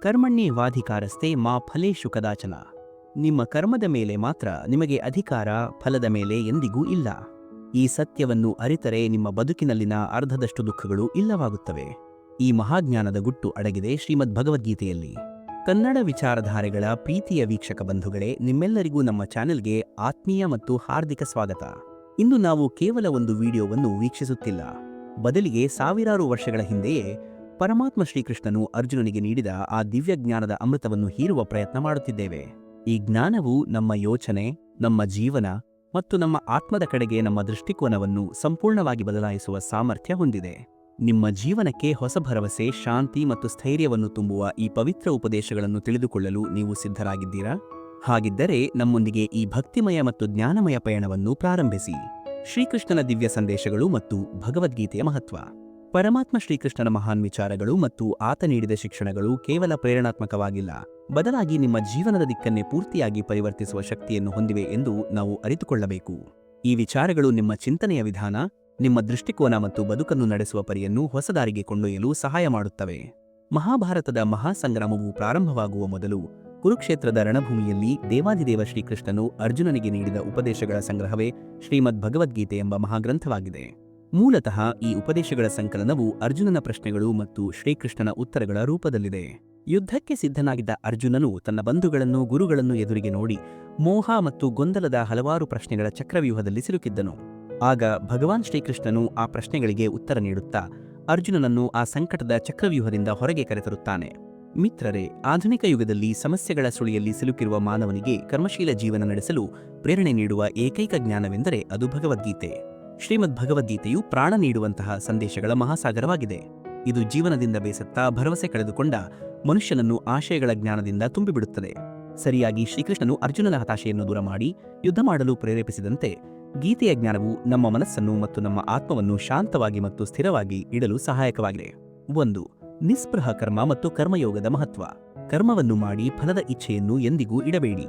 ಕರ್ಮಣ್ಯೇವಾಧಿಕಾರಸ್ತೆ ಮಾ ಫಲೇಷು ಕದಾಚನ. ನಿಮ್ಮ ಕರ್ಮದ ಮೇಲೆ ಮಾತ್ರ ನಿಮಗೆ ಅಧಿಕಾರ, ಫಲದ ಮೇಲೆ ಎಂದಿಗೂ ಇಲ್ಲ. ಈ ಸತ್ಯವನ್ನು ಅರಿತರೆ ನಿಮ್ಮ ಬದುಕಿನಲ್ಲಿನ ಅರ್ಧದಷ್ಟು ದುಃಖಗಳು ಇಲ್ಲವಾಗುತ್ತವೆ. ಈ ಮಹಾಜ್ಞಾನದ ಗುಟ್ಟು ಅಡಗಿದೆ ಶ್ರೀಮದ್ ಭಗವದ್ಗೀತೆಯಲ್ಲಿ. ಕನ್ನಡ ವಿಚಾರಧಾರೆಗಳ ಪ್ರೀತಿಯ ವೀಕ್ಷಕ ಬಂಧುಗಳೇ, ನಿಮ್ಮೆಲ್ಲರಿಗೂ ನಮ್ಮ ಚಾನೆಲ್ಗೆ ಆತ್ಮೀಯ ಮತ್ತು ಹಾರ್ದಿಕ ಸ್ವಾಗತ. ಇಂದು ನಾವು ಕೇವಲ ಒಂದು ವಿಡಿಯೋವನ್ನು ವೀಕ್ಷಿಸುತ್ತಿಲ್ಲ, ಬದಲಿಗೆ ಸಾವಿರಾರು ವರ್ಷಗಳ ಹಿಂದೆಯೇ ಪರಮಾತ್ಮ ಶ್ರೀಕೃಷ್ಣನು ಅರ್ಜುನನಿಗೆ ನೀಡಿದ ಆ ದಿವ್ಯ ಜ್ಞಾನದ ಅಮೃತವನ್ನು ಹೀರುವ ಪ್ರಯತ್ನ ಮಾಡುತ್ತಿದ್ದೇವೆ. ಈ ಜ್ಞಾನವು ನಮ್ಮ ಯೋಚನೆ, ನಮ್ಮ ಜೀವನ ಮತ್ತು ನಮ್ಮ ಆತ್ಮದ ಕಡೆಗೆ ನಮ್ಮ ದೃಷ್ಟಿಕೋನವನ್ನು ಸಂಪೂರ್ಣವಾಗಿ ಬದಲಾಯಿಸುವ ಸಾಮರ್ಥ್ಯ ಹೊಂದಿದೆ. ನಿಮ್ಮ ಜೀವನಕ್ಕೆ ಹೊಸ ಭರವಸೆ, ಶಾಂತಿ ಮತ್ತು ಸ್ಥೈರ್ಯವನ್ನು ತುಂಬುವ ಈ ಪವಿತ್ರ ಉಪದೇಶಗಳನ್ನು ತಿಳಿದುಕೊಳ್ಳಲು ನೀವು ಸಿದ್ಧರಾಗಿದ್ದೀರಾ? ಹಾಗಿದ್ದರೆ ನಮ್ಮೊಂದಿಗೆ ಈ ಭಕ್ತಿಮಯ ಮತ್ತು ಜ್ಞಾನಮಯ ಪಯಣವನ್ನು ಪ್ರಾರಂಭಿಸಿ. ಶ್ರೀಕೃಷ್ಣನ ದಿವ್ಯ ಸಂದೇಶಗಳು ಮತ್ತು ಭಗವದ್ಗೀತೆಯ ಮಹತ್ವ. ಪರಮಾತ್ಮ ಶ್ರೀಕೃಷ್ಣನ ಮಹಾನ್ ವಿಚಾರಗಳು ಮತ್ತು ಆತ ನೀಡಿದ ಶಿಕ್ಷಣಗಳು ಕೇವಲ ಪ್ರೇರಣಾತ್ಮಕವಾಗಿಲ್ಲ, ಬದಲಾಗಿ ನಿಮ್ಮ ಜೀವನದ ದಿಕ್ಕನ್ನೇ ಪೂರ್ತಿಯಾಗಿ ಪರಿವರ್ತಿಸುವ ಶಕ್ತಿಯನ್ನು ಹೊಂದಿವೆ ಎಂದು ನಾವು ಅರಿತುಕೊಳ್ಳಬೇಕು. ಈ ವಿಚಾರಗಳು ನಿಮ್ಮ ಚಿಂತನೆಯ ವಿಧಾನ, ನಿಮ್ಮ ದೃಷ್ಟಿಕೋನ ಮತ್ತು ಬದುಕನ್ನು ನಡೆಸುವ ಪರಿಯನ್ನು ಹೊಸ ದಾರಿಗೆ ಕೊಂಡೊಯ್ಯಲು ಸಹಾಯ ಮಾಡುತ್ತವೆ. ಮಹಾಭಾರತದ ಮಹಾಸಂಗ್ರಾಮವು ಪ್ರಾರಂಭವಾಗುವ ಮೊದಲು ಕುರುಕ್ಷೇತ್ರದ ರಣಭೂಮಿಯಲ್ಲಿ ದೇವಾದಿದೇವ ಶ್ರೀಕೃಷ್ಣನು ಅರ್ಜುನನಿಗೆ ನೀಡಿದ ಉಪದೇಶಗಳ ಸಂಗ್ರಹವೇ ಶ್ರೀಮದ್ ಭಗವದ್ಗೀತೆ ಎಂಬ ಮಹಾಗ್ರಂಥವಾಗಿದೆ. ಮೂಲತಃ ಈ ಉಪದೇಶಗಳ ಸಂಕಲನವು ಅರ್ಜುನನ ಪ್ರಶ್ನೆಗಳು ಮತ್ತು ಶ್ರೀಕೃಷ್ಣನ ಉತ್ತರಗಳ ರೂಪದಲ್ಲಿದೆ. ಯುದ್ಧಕ್ಕೆ ಸಿದ್ಧನಾಗಿದ್ದ ಅರ್ಜುನನು ತನ್ನ ಬಂಧುಗಳನ್ನು, ಗುರುಗಳನ್ನು ಎದುರಿಗೆ ನೋಡಿ ಮೋಹ ಮತ್ತು ಗೊಂದಲದ ಹಲವಾರು ಪ್ರಶ್ನೆಗಳ ಚಕ್ರವ್ಯೂಹದಲ್ಲಿ ಸಿಲುಕಿದ್ದನು. ಆಗ ಭಗವಾನ್ ಶ್ರೀಕೃಷ್ಣನು ಆ ಪ್ರಶ್ನೆಗಳಿಗೆ ಉತ್ತರ ನೀಡುತ್ತಾ ಅರ್ಜುನನನ್ನು ಆ ಸಂಕಟದ ಚಕ್ರವ್ಯೂಹದಿಂದ ಹೊರಗೆ ಕರೆತರುತ್ತಾನೆ. ಮಿತ್ರರೇ, ಆಧುನಿಕ ಯುಗದಲ್ಲಿ ಸಮಸ್ಯೆಗಳ ಸುಳಿಯಲ್ಲಿ ಸಿಲುಕಿರುವ ಮಾನವನಿಗೆ ಕರ್ಮಶೀಲ ಜೀವನ ನಡೆಸಲು ಪ್ರೇರಣೆ ನೀಡುವ ಏಕೈಕ ಜ್ಞಾನವೆಂದರೆ ಅದು ಭಗವದ್ಗೀತೆ. ಶ್ರೀಮದ್ ಭಗವದ್ಗೀತೆಯು ಪ್ರಾಣ ನೀಡುವಂತಹ ಸಂದೇಶಗಳ ಮಹಾಸಾಗರವಾಗಿದೆ. ಇದು ಜೀವನದಿಂದ ಬೇಸತ್ತ, ಭರವಸೆ ಕಳೆದುಕೊಂಡ ಮನುಷ್ಯನನ್ನು ಆಶಯಗಳ ಜ್ಞಾನದಿಂದ ತುಂಬಿಬಿಡುತ್ತದೆ. ಸರಿಯಾಗಿ ಶ್ರೀಕೃಷ್ಣನು ಅರ್ಜುನನ ಹತಾಶೆಯನ್ನು ದೂರ ಮಾಡಿ ಯುದ್ಧ ಮಾಡಲು ಪ್ರೇರೇಪಿಸಿದಂತೆ ಗೀತೆಯ ಜ್ಞಾನವು ನಮ್ಮ ಮನಸ್ಸನ್ನು ಮತ್ತು ನಮ್ಮ ಆತ್ಮವನ್ನು ಶಾಂತವಾಗಿ ಮತ್ತು ಸ್ಥಿರವಾಗಿ ಇಡಲು ಸಹಾಯಕವಾಗಿದೆ. 1. ನಿಸ್ಪೃಹ ಕರ್ಮ ಮತ್ತು ಕರ್ಮಯೋಗದ ಮಹತ್ವ. ಕರ್ಮವನ್ನು ಮಾಡಿ ಫಲದ ಇಚ್ಛೆಯನ್ನು ಎಂದಿಗೂ ಇಡಬೇಡಿ.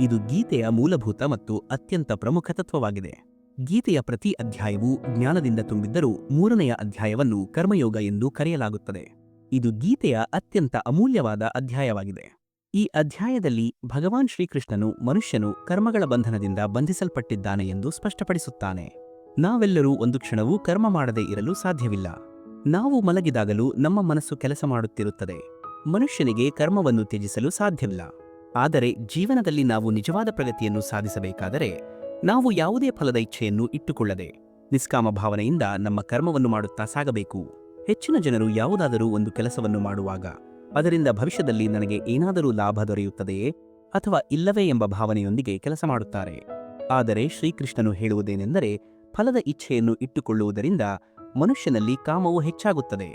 ಇದು ಗೀತೆಯ ಮೂಲಭೂತ ಮತ್ತು ಅತ್ಯಂತ ಪ್ರಮುಖ ತತ್ವವಾಗಿದೆ. ಗೀತೆಯ ಪ್ರತಿ ಅಧ್ಯಾಯವೂ ಜ್ಞಾನದಿಂದ ತುಂಬಿದ್ದರೂ 3ನೆಯ ಅಧ್ಯಾಯವನ್ನು ಕರ್ಮಯೋಗ ಎಂದು ಕರೆಯಲಾಗುತ್ತದೆ. ಇದು ಗೀತೆಯ ಅತ್ಯಂತ ಅಮೂಲ್ಯವಾದ ಅಧ್ಯಾಯವಾಗಿದೆ. ಈ ಅಧ್ಯಾಯದಲ್ಲಿ ಭಗವಾನ್ ಶ್ರೀಕೃಷ್ಣನು ಮನುಷ್ಯನು ಕರ್ಮಗಳ ಬಂಧನದಿಂದ ಬಂಧಿಸಲ್ಪಟ್ಟಿದ್ದಾನೆ ಎಂದು ಸ್ಪಷ್ಟಪಡಿಸುತ್ತಾನೆ. ನಾವೆಲ್ಲರೂ ಒಂದು ಕ್ಷಣವೂ ಕರ್ಮ ಮಾಡದೇ ಇರಲು ಸಾಧ್ಯವಿಲ್ಲ. ನಾವು ಮಲಗಿದಾಗಲೂ ನಮ್ಮ ಮನಸ್ಸು ಕೆಲಸ ಮಾಡುತ್ತಿರುತ್ತದೆ. ಮನುಷ್ಯನಿಗೆ ಕರ್ಮವನ್ನು ತ್ಯಜಿಸಲು ಸಾಧ್ಯವಿಲ್ಲ. ಆದರೆ ಜೀವನದಲ್ಲಿ ನಾವು ನಿಜವಾದ ಪ್ರಗತಿಯನ್ನು ಸಾಧಿಸಬೇಕಾದರೆ ನಾವು ಯಾವುದೇ ಫಲದ ಇಚ್ಛೆಯನ್ನು ಇಟ್ಟುಕೊಳ್ಳದೆ ನಿಷ್ಕಾಮ ಭಾವನೆಯಿಂದ ನಮ್ಮ ಕರ್ಮವನ್ನು ಮಾಡುತ್ತಾ ಸಾಗಬೇಕು. ಹೆಚ್ಚಿನ ಜನರು ಯಾವುದಾದರೂ ಒಂದು ಕೆಲಸವನ್ನು ಮಾಡುವಾಗ ಅದರಿಂದ ಭವಿಷ್ಯದಲ್ಲಿ ನನಗೆ ಏನಾದರೂ ಲಾಭ ದೊರೆಯುತ್ತದೆಯೇ ಅಥವಾ ಇಲ್ಲವೇ ಎಂಬ ಭಾವನೆಯೊಂದಿಗೆ ಕೆಲಸ ಮಾಡುತ್ತಾರೆ. ಆದರೆ ಶ್ರೀಕೃಷ್ಣನು ಹೇಳುವುದೇನೆಂದರೆ, ಫಲದ ಇಚ್ಛೆಯನ್ನು ಇಟ್ಟುಕೊಳ್ಳುವುದರಿಂದ ಮನುಷ್ಯನಲ್ಲಿ ಕಾಮವು ಹೆಚ್ಚಾಗುತ್ತದೆ.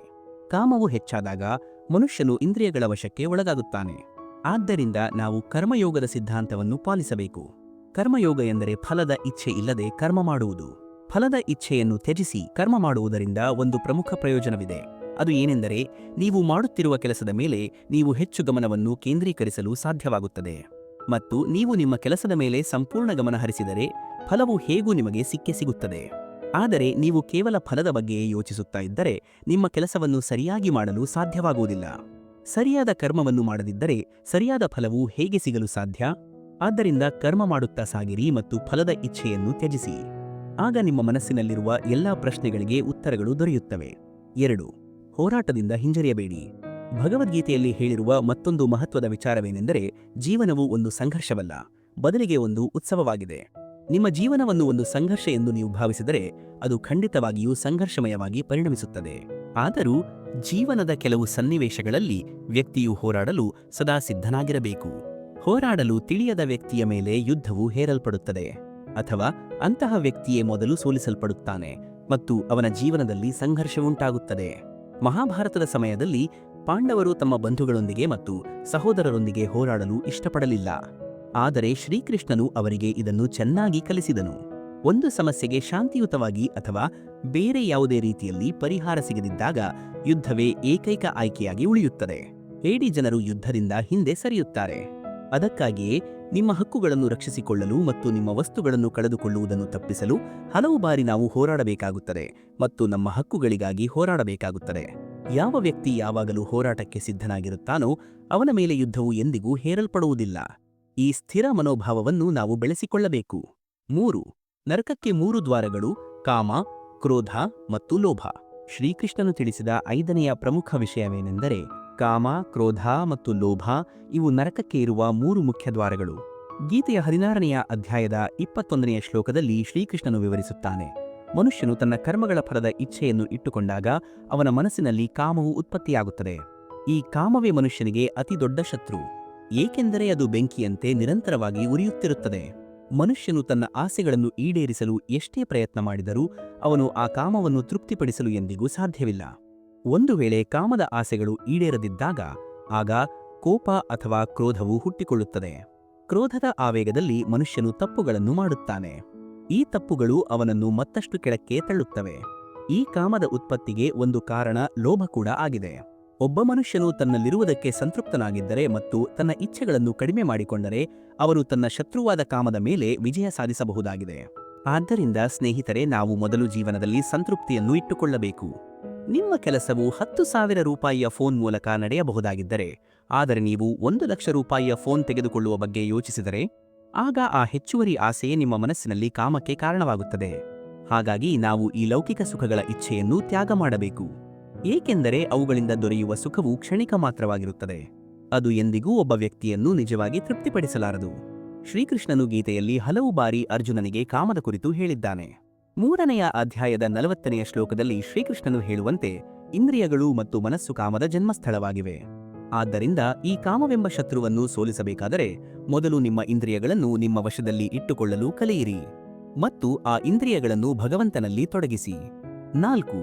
ಕಾಮವು ಹೆಚ್ಚಾದಾಗ ಮನುಷ್ಯನು ಇಂದ್ರಿಯಗಳ ವಶಕ್ಕೆ ಒಳಗಾಗುತ್ತಾನೆ. ಆದ್ದರಿಂದ ನಾವು ಕರ್ಮಯೋಗದ ಸಿದ್ಧಾಂತವನ್ನು ಪಾಲಿಸಬೇಕು. ಕರ್ಮಯೋಗ ಎಂದರೆ ಫಲದ ಇಚ್ಛೆ ಇಲ್ಲದೆ ಕರ್ಮ ಮಾಡುವುದು. ಫಲದ ಇಚ್ಛೆಯನ್ನು ತ್ಯಜಿಸಿ ಕರ್ಮ ಮಾಡುವುದರಿಂದ ಒಂದು ಪ್ರಮುಖ ಪ್ರಯೋಜನವಿದೆ. ಅದು ಏನೆಂದರೆ, ನೀವು ಮಾಡುತ್ತಿರುವ ಕೆಲಸದ ಮೇಲೆ ನೀವು ಹೆಚ್ಚು ಗಮನವನ್ನು ಕೇಂದ್ರೀಕರಿಸಲು ಸಾಧ್ಯವಾಗುತ್ತದೆ. ಮತ್ತು ನೀವು ನಿಮ್ಮ ಕೆಲಸದ ಮೇಲೆ ಸಂಪೂರ್ಣ ಗಮನ ಹರಿಸಿದರೆ ಫಲವು ಹೇಗೂ ನಿಮಗೆ ಸಿಕ್ಕೇ ಸಿಗುತ್ತದೆ. ಆದರೆ ನೀವು ಕೇವಲ ಫಲದ ಬಗ್ಗೆಯೇ ಯೋಚಿಸುತ್ತಾ ಇದ್ದರೆ ನಿಮ್ಮ ಕೆಲಸವನ್ನು ಸರಿಯಾಗಿ ಮಾಡಲು ಸಾಧ್ಯವಾಗುವುದಿಲ್ಲ. ಸರಿಯಾದ ಕರ್ಮವನ್ನು ಮಾಡದಿದ್ದರೆ ಸರಿಯಾದ ಫಲವು ಹೇಗೆ ಸಿಗಲು ಸಾಧ್ಯ? ಆದ್ದರಿಂದ ಕರ್ಮ ಮಾಡುತ್ತಾ ಸಾಗಿರಿ ಮತ್ತು ಫಲದ ಇಚ್ಛೆಯನ್ನು ತ್ಯಜಿಸಿ. ಆಗ ನಿಮ್ಮ ಮನಸ್ಸಿನಲ್ಲಿರುವ ಎಲ್ಲಾ ಪ್ರಶ್ನೆಗಳಿಗೆ ಉತ್ತರಗಳು ದೊರೆಯುತ್ತವೆ. 2. ಹೋರಾಟದಿಂದ ಹಿಂಜರಿಯಬೇಡಿ. ಭಗವದ್ಗೀತೆಯಲ್ಲಿ ಹೇಳಿರುವ ಮತ್ತೊಂದು ಮಹತ್ವದ ವಿಚಾರವೇನೆಂದರೆ, ಜೀವನವು ಒಂದು ಸಂಘರ್ಷವಲ್ಲ, ಬದಲಿಗೆ ಒಂದು ಉತ್ಸವವಾಗಿದೆ. ನಿಮ್ಮ ಜೀವನವನ್ನು ಒಂದು ಸಂಘರ್ಷ ಎಂದು ನೀವು ಭಾವಿಸಿದರೆ ಅದು ಖಂಡಿತವಾಗಿಯೂ ಸಂಘರ್ಷಮಯವಾಗಿ ಪರಿಣಮಿಸುತ್ತದೆ. ಆದರೂ ಜೀವನದ ಕೆಲವು ಸನ್ನಿವೇಶಗಳಲ್ಲಿ ವ್ಯಕ್ತಿಯು ಹೋರಾಡಲು ಸದಾ ಸಿದ್ಧನಾಗಿರಬೇಕು. ಹೋರಾಡಲು ತಿಳಿಯದ ವ್ಯಕ್ತಿಯ ಮೇಲೆ ಯುದ್ಧವು ಹೇರಲ್ಪಡುತ್ತದೆ, ಅಥವಾ ಅಂತಹ ವ್ಯಕ್ತಿಯೇ ಮೊದಲು ಸೋಲಿಸಲ್ಪಡುತ್ತಾನೆ ಮತ್ತು ಅವನ ಜೀವನದಲ್ಲಿ ಸಂಘರ್ಷವುಂಟಾಗುತ್ತದೆ. ಮಹಾಭಾರತದ ಸಮಯದಲ್ಲಿ ಪಾಂಡವರು ತಮ್ಮ ಬಂಧುಗಳೊಂದಿಗೆ ಮತ್ತು ಸಹೋದರರೊಂದಿಗೆ ಹೋರಾಡಲು ಇಷ್ಟಪಡಲಿಲ್ಲ. ಆದರೆ ಶ್ರೀಕೃಷ್ಣನು ಅವರಿಗೆ ಇದನ್ನು ಚೆನ್ನಾಗಿ ಕಲಿಸಿದನು. ಒಂದು ಸಮಸ್ಯೆಗೆ ಶಾಂತಿಯುತವಾಗಿ ಅಥವಾ ಬೇರೆ ಯಾವುದೇ ರೀತಿಯಲ್ಲಿ ಪರಿಹಾರ ಸಿಗದಿದ್ದಾಗ ಯುದ್ಧವೇ ಏಕೈಕ ಆಯ್ಕೆಯಾಗಿ ಉಳಿಯುತ್ತದೆ. ಹೇಡಿ ಜನರು ಯುದ್ಧದಿಂದ ಹಿಂದೆ ಸರಿಯುತ್ತಾರೆ. ಅದಕ್ಕಾಗಿಯೇ ನಿಮ್ಮ ಹಕ್ಕುಗಳನ್ನು ರಕ್ಷಿಸಿಕೊಳ್ಳಲು ಮತ್ತು ನಿಮ್ಮ ವಸ್ತುಗಳನ್ನು ಕಳೆದುಕೊಳ್ಳುವುದನ್ನು ತಪ್ಪಿಸಲು ಹಲವು ಬಾರಿ ನಾವು ಹೋರಾಡಬೇಕಾಗುತ್ತದೆ ಮತ್ತು ನಮ್ಮ ಹಕ್ಕುಗಳಿಗಾಗಿ ಹೋರಾಡಬೇಕಾಗುತ್ತದೆ. ಯಾವ ವ್ಯಕ್ತಿ ಯಾವಾಗಲೂ ಹೋರಾಟಕ್ಕೆ ಸಿದ್ಧನಾಗಿರುತ್ತಾನೋ ಅವನ ಮೇಲೆ ಯುದ್ಧವು ಎಂದಿಗೂ ಹೇರಲ್ಪಡುವುದಿಲ್ಲ. ಈ ಸ್ಥಿರ ಮನೋಭಾವವನ್ನು ನಾವು ಬೆಳೆಸಿಕೊಳ್ಳಬೇಕು. 3. ನರಕಕ್ಕೆ 3 ದ್ವಾರಗಳು: ಕಾಮ, ಕ್ರೋಧ ಮತ್ತು ಲೋಭ. ಶ್ರೀಕೃಷ್ಣನು ತಿಳಿಸಿದ 5ನೆಯ ಪ್ರಮುಖ ವಿಷಯವೇನೆಂದರೆ ಕಾಮ, ಕ್ರೋಧ ಮತ್ತು ಲೋಭ ಇವು ನರಕಕ್ಕೆ ಇರುವ 3 ಮುಖ್ಯ ದ್ವಾರಗಳು. ಗೀತೆಯ 16ನೆಯ ಅಧ್ಯಾಯದ 21ನೆಯ ಶ್ಲೋಕದಲ್ಲಿ ಶ್ರೀಕೃಷ್ಣನು ವಿವರಿಸುತ್ತಾನೆ, ಮನುಷ್ಯನು ತನ್ನ ಕರ್ಮಗಳ ಫಲದ ಇಚ್ಛೆಯನ್ನು ಇಟ್ಟುಕೊಂಡಾಗ ಅವನ ಮನಸ್ಸಿನಲ್ಲಿ ಕಾಮವು ಉತ್ಪತ್ತಿಯಾಗುತ್ತದೆ. ಈ ಕಾಮವೇ ಮನುಷ್ಯನಿಗೆ ಅತಿ ದೊಡ್ಡ ಶತ್ರು, ಏಕೆಂದರೆ ಅದು ಬೆಂಕಿಯಂತೆ ನಿರಂತರವಾಗಿ ಉರಿಯುತ್ತಿರುತ್ತದೆ. ಮನುಷ್ಯನು ತನ್ನ ಆಸೆಗಳನ್ನು ಈಡೇರಿಸಲು ಎಷ್ಟೇ ಪ್ರಯತ್ನ ಮಾಡಿದರೂ ಅವನು ಆ ಕಾಮವನ್ನು ತೃಪ್ತಿಪಡಿಸಲು ಎಂದಿಗೂ ಸಾಧ್ಯವಿಲ್ಲ. ಒಂದು ವೇಳೆ ಕಾಮದ ಆಸೆಗಳು ಈಡೇರದಿದ್ದಾಗ ಆಗ ಕೋಪ ಅಥವಾ ಕ್ರೋಧವು ಹುಟ್ಟಿಕೊಳ್ಳುತ್ತದೆ. ಕ್ರೋಧದ ಆವೇಗದಲ್ಲಿ ಮನುಷ್ಯನು ತಪ್ಪುಗಳನ್ನು ಮಾಡುತ್ತಾನೆ. ಈ ತಪ್ಪುಗಳು ಅವನನ್ನು ಮತ್ತಷ್ಟು ಕೆಳಕ್ಕೆ ತಳ್ಳುತ್ತವೆ. ಈ ಕಾಮದ ಉತ್ಪತ್ತಿಗೆ ಒಂದು ಕಾರಣ ಲೋಭ ಕೂಡ ಆಗಿದೆ. ಒಬ್ಬ ಮನುಷ್ಯನು ತನ್ನಲ್ಲಿರುವುದಕ್ಕೆ ಸಂತೃಪ್ತನಾಗಿದ್ದರೆ ಮತ್ತು ತನ್ನ ಇಚ್ಛೆಗಳನ್ನು ಕಡಿಮೆ ಮಾಡಿಕೊಂಡರೆ ಅವನು ತನ್ನ ಶತ್ರುವಾದ ಕಾಮದ ಮೇಲೆ ವಿಜಯ ಸಾಧಿಸಬಹುದಾಗಿದೆ. ಆದ್ದರಿಂದ ಸ್ನೇಹಿತರೆ, ನಾವು ಮೊದಲು ಜೀವನದಲ್ಲಿ ಸಂತೃಪ್ತಿಯನ್ನು ಇಟ್ಟುಕೊಳ್ಳಬೇಕು. ನಿಮ್ಮ ಕೆಲಸವು 10,000 ರೂಪಾಯಿಯ ಫೋನ್ ಮೂಲಕ ನಡೆಯಬಹುದಾಗಿದ್ದರೆ, ಆದರೆ ನೀವು 1,00,000 ರೂಪಾಯಿಯ ಫೋನ್ ತೆಗೆದುಕೊಳ್ಳುವ ಬಗ್ಗೆ ಯೋಚಿಸಿದರೆ ಆಗ ಆ ಹೆಚ್ಚುವರಿ ಆಸೆಯೇ ನಿಮ್ಮ ಮನಸ್ಸಿನಲ್ಲಿ ಕಾಮಕ್ಕೆ ಕಾರಣವಾಗುತ್ತದೆ. ಹಾಗಾಗಿ ನಾವು ಈ ಲೌಕಿಕ ಸುಖಗಳ ಇಚ್ಛೆಯನ್ನು ತ್ಯಾಗ ಮಾಡಬೇಕು, ಏಕೆಂದರೆ ಅವುಗಳಿಂದ ದೊರೆಯುವ ಸುಖವು ಕ್ಷಣಿಕ ಮಾತ್ರವಾಗಿರುತ್ತದೆ. ಅದು ಎಂದಿಗೂ ಒಬ್ಬ ವ್ಯಕ್ತಿಯನ್ನು ನಿಜವಾಗಿ ತೃಪ್ತಿಪಡಿಸಲಾರದು. ಶ್ರೀಕೃಷ್ಣನು ಗೀತೆಯಲ್ಲಿ ಹಲವು ಬಾರಿ ಅರ್ಜುನನಿಗೆ ಕಾಮದ ಕುರಿತು ಹೇಳಿದ್ದಾನೆ. 3ನೆಯ ಅಧ್ಯಾಯದ 40ನೆಯ ಶ್ಲೋಕದಲ್ಲಿ ಶ್ರೀಕೃಷ್ಣನು ಹೇಳುವಂತೆ, ಇಂದ್ರಿಯಗಳು ಮತ್ತು ಮನಸ್ಸು ಕಾಮದ ಜನ್ಮಸ್ಥಳವಾಗಿವೆ. ಆದ್ದರಿಂದ ಈ ಕಾಮವೆಂಬ ಶತ್ರುವನ್ನು ಸೋಲಿಸಬೇಕಾದರೆ ಮೊದಲು ನಿಮ್ಮ ಇಂದ್ರಿಯಗಳನ್ನು ನಿಮ್ಮ ವಶದಲ್ಲಿ ಇಟ್ಟುಕೊಳ್ಳಲು ಕಲಿಯಿರಿ ಮತ್ತು ಆ ಇಂದ್ರಿಯಗಳನ್ನು ಭಗವಂತನಲ್ಲಿ ತೊಡಗಿಸಿ. 4.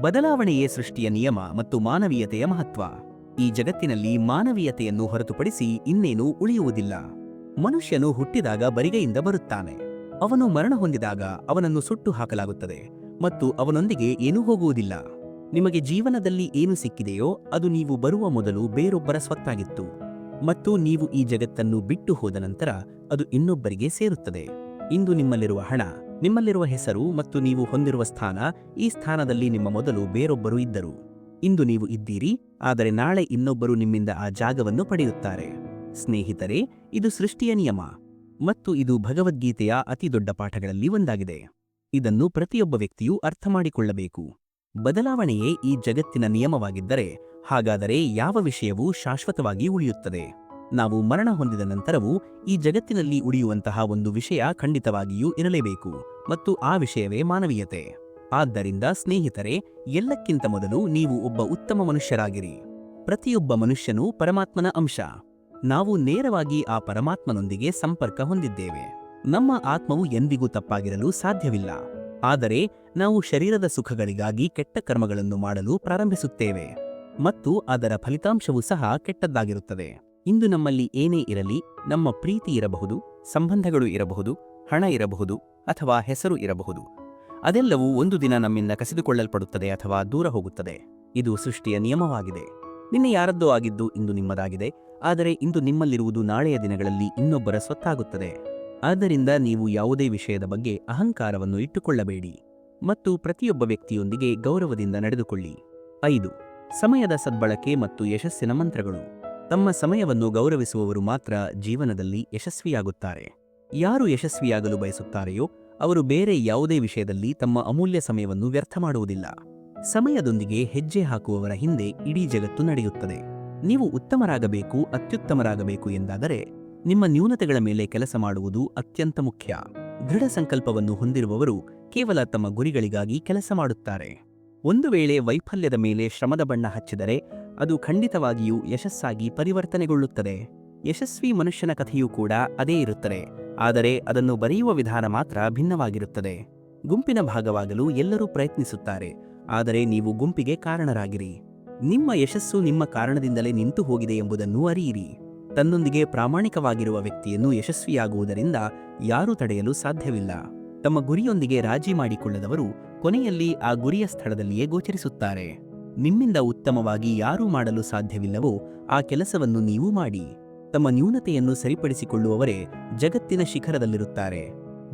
ಬದಲಾವಣೆಯೇ ಸೃಷ್ಟಿಯ ನಿಯಮ ಮತ್ತು ಮಾನವೀಯತೆಯ ಮಹತ್ವ. ಈ ಜಗತ್ತಿನಲ್ಲಿ ಮಾನವೀಯತೆಯನ್ನು ಹೊರತುಪಡಿಸಿ ಇನ್ನೇನೂ ಉಳಿಯುವುದಿಲ್ಲ. ಮನುಷ್ಯನು ಹುಟ್ಟಿದಾಗ ಬರಿಗೈಯಿಂದ ಬರುತ್ತಾನೆ. ಅವನು ಮರಣ ಹೊಂದಿದಾಗ ಅವನನ್ನು ಸುಟ್ಟು ಹಾಕಲಾಗುತ್ತದೆ ಮತ್ತು ಅವನೊಂದಿಗೆ ಏನೂ ಹೋಗುವುದಿಲ್ಲ. ನಿಮಗೆ ಜೀವನದಲ್ಲಿ ಏನು ಸಿಕ್ಕಿದೆಯೋ ಅದು ನೀವು ಬರುವ ಮೊದಲು ಬೇರೊಬ್ಬರ ಸ್ವತ್ತಾಗಿತ್ತು ಮತ್ತು ನೀವು ಈ ಜಗತ್ತನ್ನು ಬಿಟ್ಟು ಹೋದ ನಂತರ ಅದು ಇನ್ನೊಬ್ಬರಿಗೆ ಸೇರುತ್ತದೆ. ಇಂದು ನಿಮ್ಮಲ್ಲಿರುವ ಹಣ, ನಿಮ್ಮಲ್ಲಿರುವ ಹೆಸರು ಮತ್ತು ನೀವು ಹೊಂದಿರುವ ಸ್ಥಾನ, ಈ ಸ್ಥಾನದಲ್ಲಿ ನಿಮ್ಮ ಮೊದಲು ಬೇರೊಬ್ಬರು ಇದ್ದರು. ಇಂದು ನೀವು ಇದ್ದೀರಿ, ಆದರೆ ನಾಳೆ ಇನ್ನೊಬ್ಬರು ನಿಮ್ಮಿಂದ ಆ ಜಾಗವನ್ನು ಪಡೆಯುತ್ತಾರೆ. ಸ್ನೇಹಿತರೆ, ಇದು ಸೃಷ್ಟಿಯ ನಿಯಮ ಮತ್ತು ಇದು ಭಗವದ್ಗೀತೆಯ ಅತಿ ದೊಡ್ಡ ಪಾಠಗಳಲ್ಲಿ ಒಂದಾಗಿದೆ. ಇದನ್ನು ಪ್ರತಿಯೊಬ್ಬ ವ್ಯಕ್ತಿಯೂ ಅರ್ಥಮಾಡಿಕೊಳ್ಳಬೇಕು. ಬದಲಾವಣೆಯೇ ಈ ಜಗತ್ತಿನ ನಿಯಮವಾಗಿದ್ದರೆ ಹಾಗಾದರೆ ಯಾವ ವಿಷಯವೂ ಶಾಶ್ವತವಾಗಿ ಉಳಿಯುತ್ತದೆ? ನಾವು ಮರಣ ಹೊಂದಿದ ನಂತರವೂ ಈ ಜಗತ್ತಿನಲ್ಲಿ ಉಳಿಯುವಂತಹ ಒಂದು ವಿಷಯ ಖಂಡಿತವಾಗಿಯೂ ಇರಲೇಬೇಕು ಮತ್ತು ಆ ವಿಷಯವೇ ಮಾನವೀಯತೆ. ಆದ್ದರಿಂದ ಸ್ನೇಹಿತರೆ, ಎಲ್ಲಕ್ಕಿಂತ ಮೊದಲು ನೀವು ಒಬ್ಬ ಉತ್ತಮ ಮನುಷ್ಯರಾಗಿರಿ. ಪ್ರತಿಯೊಬ್ಬ ಮನುಷ್ಯನೂ ಪರಮಾತ್ಮನ ಅಂಶ. ನಾವು ನೇರವಾಗಿ ಆ ಪರಮಾತ್ಮನೊಂದಿಗೆ ಸಂಪರ್ಕ ಹೊಂದಿದ್ದೇವೆ. ನಮ್ಮ ಆತ್ಮವು ಎಂದಿಗೂ ತಪ್ಪಾಗಿರಲು ಸಾಧ್ಯವಿಲ್ಲ. ಆದರೆ ನಾವು ಶರೀರದ ಸುಖಗಳಿಗಾಗಿ ಕೆಟ್ಟ ಕರ್ಮಗಳನ್ನು ಮಾಡಲು ಪ್ರಾರಂಭಿಸುತ್ತೇವೆ ಮತ್ತು ಅದರ ಫಲಿತಾಂಶವೂ ಸಹ ಕೆಟ್ಟದ್ದಾಗಿರುತ್ತದೆ. ಇಂದು ನಮ್ಮಲ್ಲಿ ಏನೇ ಇರಲಿ, ನಮ್ಮ ಪ್ರೀತಿ ಇರಬಹುದು, ಸಂಬಂಧಗಳು ಇರಬಹುದು, ಹಣ ಇರಬಹುದು ಅಥವಾ ಹೆಸರು ಇರಬಹುದು, ಅದೆಲ್ಲವೂ ಒಂದು ದಿನ ನಮ್ಮಿಂದ ಕಸಿದುಕೊಳ್ಳಲ್ಪಡುತ್ತದೆ ಅಥವಾ ದೂರ ಹೋಗುತ್ತದೆ. ಇದು ಸೃಷ್ಟಿಯ ನಿಯಮವಾಗಿದೆ. ನಿನ್ನೆ ಯಾರದ್ದೋ ಆಗಿದ್ದು ಇಂದು ನಿಮ್ಮದಾಗಿದೆ, ಆದರೆ ಇಂದು ನಿಮ್ಮಲ್ಲಿರುವುದು ನಾಳೆಯ ದಿನಗಳಲ್ಲಿ ಇನ್ನೊಬ್ಬರ ಸ್ವತ್ತಾಗುತ್ತದೆ. ಆದ್ದರಿಂದ ನೀವು ಯಾವುದೇ ವಿಷಯದ ಬಗ್ಗೆ ಅಹಂಕಾರವನ್ನು ಇಟ್ಟುಕೊಳ್ಳಬೇಡಿ ಮತ್ತು ಪ್ರತಿಯೊಬ್ಬ ವ್ಯಕ್ತಿಯೊಂದಿಗೆ ಗೌರವದಿಂದ ನಡೆದುಕೊಳ್ಳಿ. 5. ಸಮಯದ ಸದ್ಬಳಕೆ ಮತ್ತು ಯಶಸ್ಸಿನ ಮಂತ್ರಗಳು. ತಮ್ಮ ಸಮಯವನ್ನು ಗೌರವಿಸುವವರು ಮಾತ್ರ ಜೀವನದಲ್ಲಿ ಯಶಸ್ವಿಯಾಗುತ್ತಾರೆ. ಯಾರು ಯಶಸ್ವಿಯಾಗಲು ಬಯಸುತ್ತಾರೆಯೋ ಅವರು ಬೇರೆ ಯಾವುದೇ ವಿಷಯದಲ್ಲಿ ತಮ್ಮ ಅಮೂಲ್ಯ ಸಮಯವನ್ನು ವ್ಯರ್ಥ ಮಾಡುವುದಿಲ್ಲ. ಸಮಯದೊಂದಿಗೆ ಹೆಜ್ಜೆ ಹಾಕುವವರ ಹಿಂದೆ ಇಡೀ ಜಗತ್ತು ನಡೆಯುತ್ತದೆ. ನೀವು ಉತ್ತಮರಾಗಬೇಕು, ಅತ್ಯುತ್ತಮರಾಗಬೇಕು ಎಂದಾದರೆ ನಿಮ್ಮ ನ್ಯೂನತೆಗಳ ಮೇಲೆ ಕೆಲಸ ಮಾಡುವುದು ಅತ್ಯಂತ ಮುಖ್ಯ. ದೃಢ ಸಂಕಲ್ಪವನ್ನು ಹೊಂದಿರುವವರು ಕೇವಲ ತಮ್ಮ ಗುರಿಗಳಿಗಾಗಿ ಕೆಲಸ ಮಾಡುತ್ತಾರೆ. ಒಂದು ವೇಳೆ ವೈಫಲ್ಯದ ಮೇಲೆ ಶ್ರಮದ ಬಣ್ಣ ಹಚ್ಚಿದರೆ ಅದು ಖಂಡಿತವಾಗಿಯೂ ಯಶಸ್ಸಾಗಿ ಪರಿವರ್ತನೆಗೊಳ್ಳುತ್ತದೆ. ಯಶಸ್ವಿ ಮನುಷ್ಯನ ಕಥೆಯೂ ಕೂಡ ಅದೇ ಇರುತ್ತದೆ, ಆದರೆ ಅದನ್ನು ಬರೆಯುವ ವಿಧಾನ ಮಾತ್ರ ಭಿನ್ನವಾಗಿರುತ್ತದೆ. ಗುಂಪಿನ ಭಾಗವಾಗಲು ಎಲ್ಲರೂ ಪ್ರಯತ್ನಿಸುತ್ತಾರೆ, ಆದರೆ ನೀವು ಗುಂಪಿಗೆ ಕಾರಣರಾಗಿರಿ. ನಿಮ್ಮ ಯಶಸ್ಸು ನಿಮ್ಮ ಕಾರಣದಿಂದಲೇ ನಿಂತು ಹೋಗಿದೆ ಎಂಬುದನ್ನು ಅರಿಯಿರಿ. ತನ್ನೊಂದಿಗೆ ಪ್ರಾಮಾಣಿಕವಾಗಿರುವ ವ್ಯಕ್ತಿಯನ್ನು ಯಶಸ್ವಿಯಾಗುವುದರಿಂದ ಯಾರೂ ತಡೆಯಲು ಸಾಧ್ಯವಿಲ್ಲ. ತಮ್ಮ ಗುರಿಯೊಂದಿಗೆ ರಾಜಿ ಮಾಡಿಕೊಳ್ಳದವರು ಕೊನೆಯಲ್ಲಿ ಆ ಗುರಿಯ ಸ್ಥಳದಲ್ಲಿಯೇ ಗೋಚರಿಸುತ್ತಾರೆ. ನಿಮ್ಮಿಂದ ಉತ್ತಮವಾಗಿ ಯಾರೂ ಮಾಡಲು ಸಾಧ್ಯವಿಲ್ಲವೋ ಆ ಕೆಲಸವನ್ನು ನೀವು ಮಾಡಿ. ತಮ್ಮ ನ್ಯೂನತೆಯನ್ನು ಸರಿಪಡಿಸಿಕೊಳ್ಳುವವರೇ ಜಗತ್ತಿನ ಶಿಖರದಲ್ಲಿರುತ್ತಾರೆ.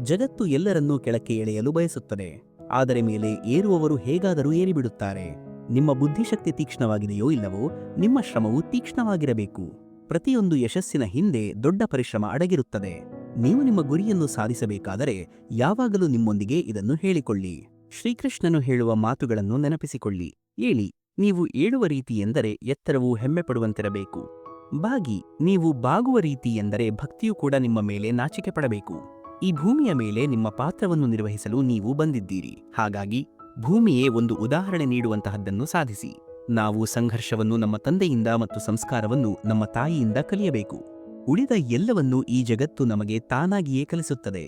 ಜಗತ್ತು ಎಲ್ಲರನ್ನೂ ಕೆಳಕ್ಕೆ ಎಳೆಯಲು ಬಯಸುತ್ತದೆ, ಆದರೆ ಮೇಲೆ ಏರುವವರು ಹೇಗಾದರೂ ಏರಿಬಿಡುತ್ತಾರೆ. ನಿಮ್ಮ ಬುದ್ಧಿಶಕ್ತಿ ತೀಕ್ಷ್ಣವಾಗಿದೆಯೋ ಇಲ್ಲವೋ, ನಿಮ್ಮ ಶ್ರಮವು ತೀಕ್ಷ್ಣವಾಗಿರಬೇಕು. ಪ್ರತಿಯೊಂದು ಯಶಸ್ಸಿನ ಹಿಂದೆ ದೊಡ್ಡ ಪರಿಶ್ರಮ ಅಡಗಿರುತ್ತದೆ. ನೀವು ನಿಮ್ಮ ಗುರಿಯನ್ನು ಸಾಧಿಸಬೇಕಾದರೆ ಯಾವಾಗಲೂ ನಿಮ್ಮೊಂದಿಗೆ ಇದನ್ನು ಹೇಳಿಕೊಳ್ಳಿ. ಶ್ರೀಕೃಷ್ಣನು ಹೇಳುವ ಮಾತುಗಳನ್ನು ನೆನಪಿಸಿಕೊಳ್ಳಿ. ಏಳಿ, ನೀವು ಏಳುವ ರೀತಿ ಎಂದರೆ ಎತ್ತರವು ಹೆಮ್ಮೆಪಡುವಂತಿರಬೇಕು. ಬಾಗಿ, ನೀವು ಬಾಗುವ ರೀತಿ ಎಂದರೆ ಭಕ್ತಿಯೂ ಕೂಡ ನಿಮ್ಮ ಮೇಲೆ ನಾಚಿಕೆ ಪಡಬೇಕು. ಈ ಭೂಮಿಯ ಮೇಲೆ ನಿಮ್ಮ ಪಾತ್ರವನ್ನು ನಿರ್ವಹಿಸಲು ನೀವು ಬಂದಿದ್ದೀರಿ. ಹಾಗಾಗಿ ಭೂಮಿಯೇ ಒಂದು ಉದಾಹರಣೆ ನೀಡುವಂತಹದ್ದನ್ನು ಸಾಧಿಸಿ. ನಾವು ಸಂಘರ್ಷವನ್ನು ನಮ್ಮ ತಂದೆಯಿಂದ ಮತ್ತು ಸಂಸ್ಕಾರವನ್ನು ನಮ್ಮ ತಾಯಿಯಿಂದ ಕಲಿಯಬೇಕು. ಉಳಿದ ಎಲ್ಲವನ್ನೂ ಈ ಜಗತ್ತು ನಮಗೆ ತಾನಾಗಿಯೇ ಕಲಿಸುತ್ತದೆ.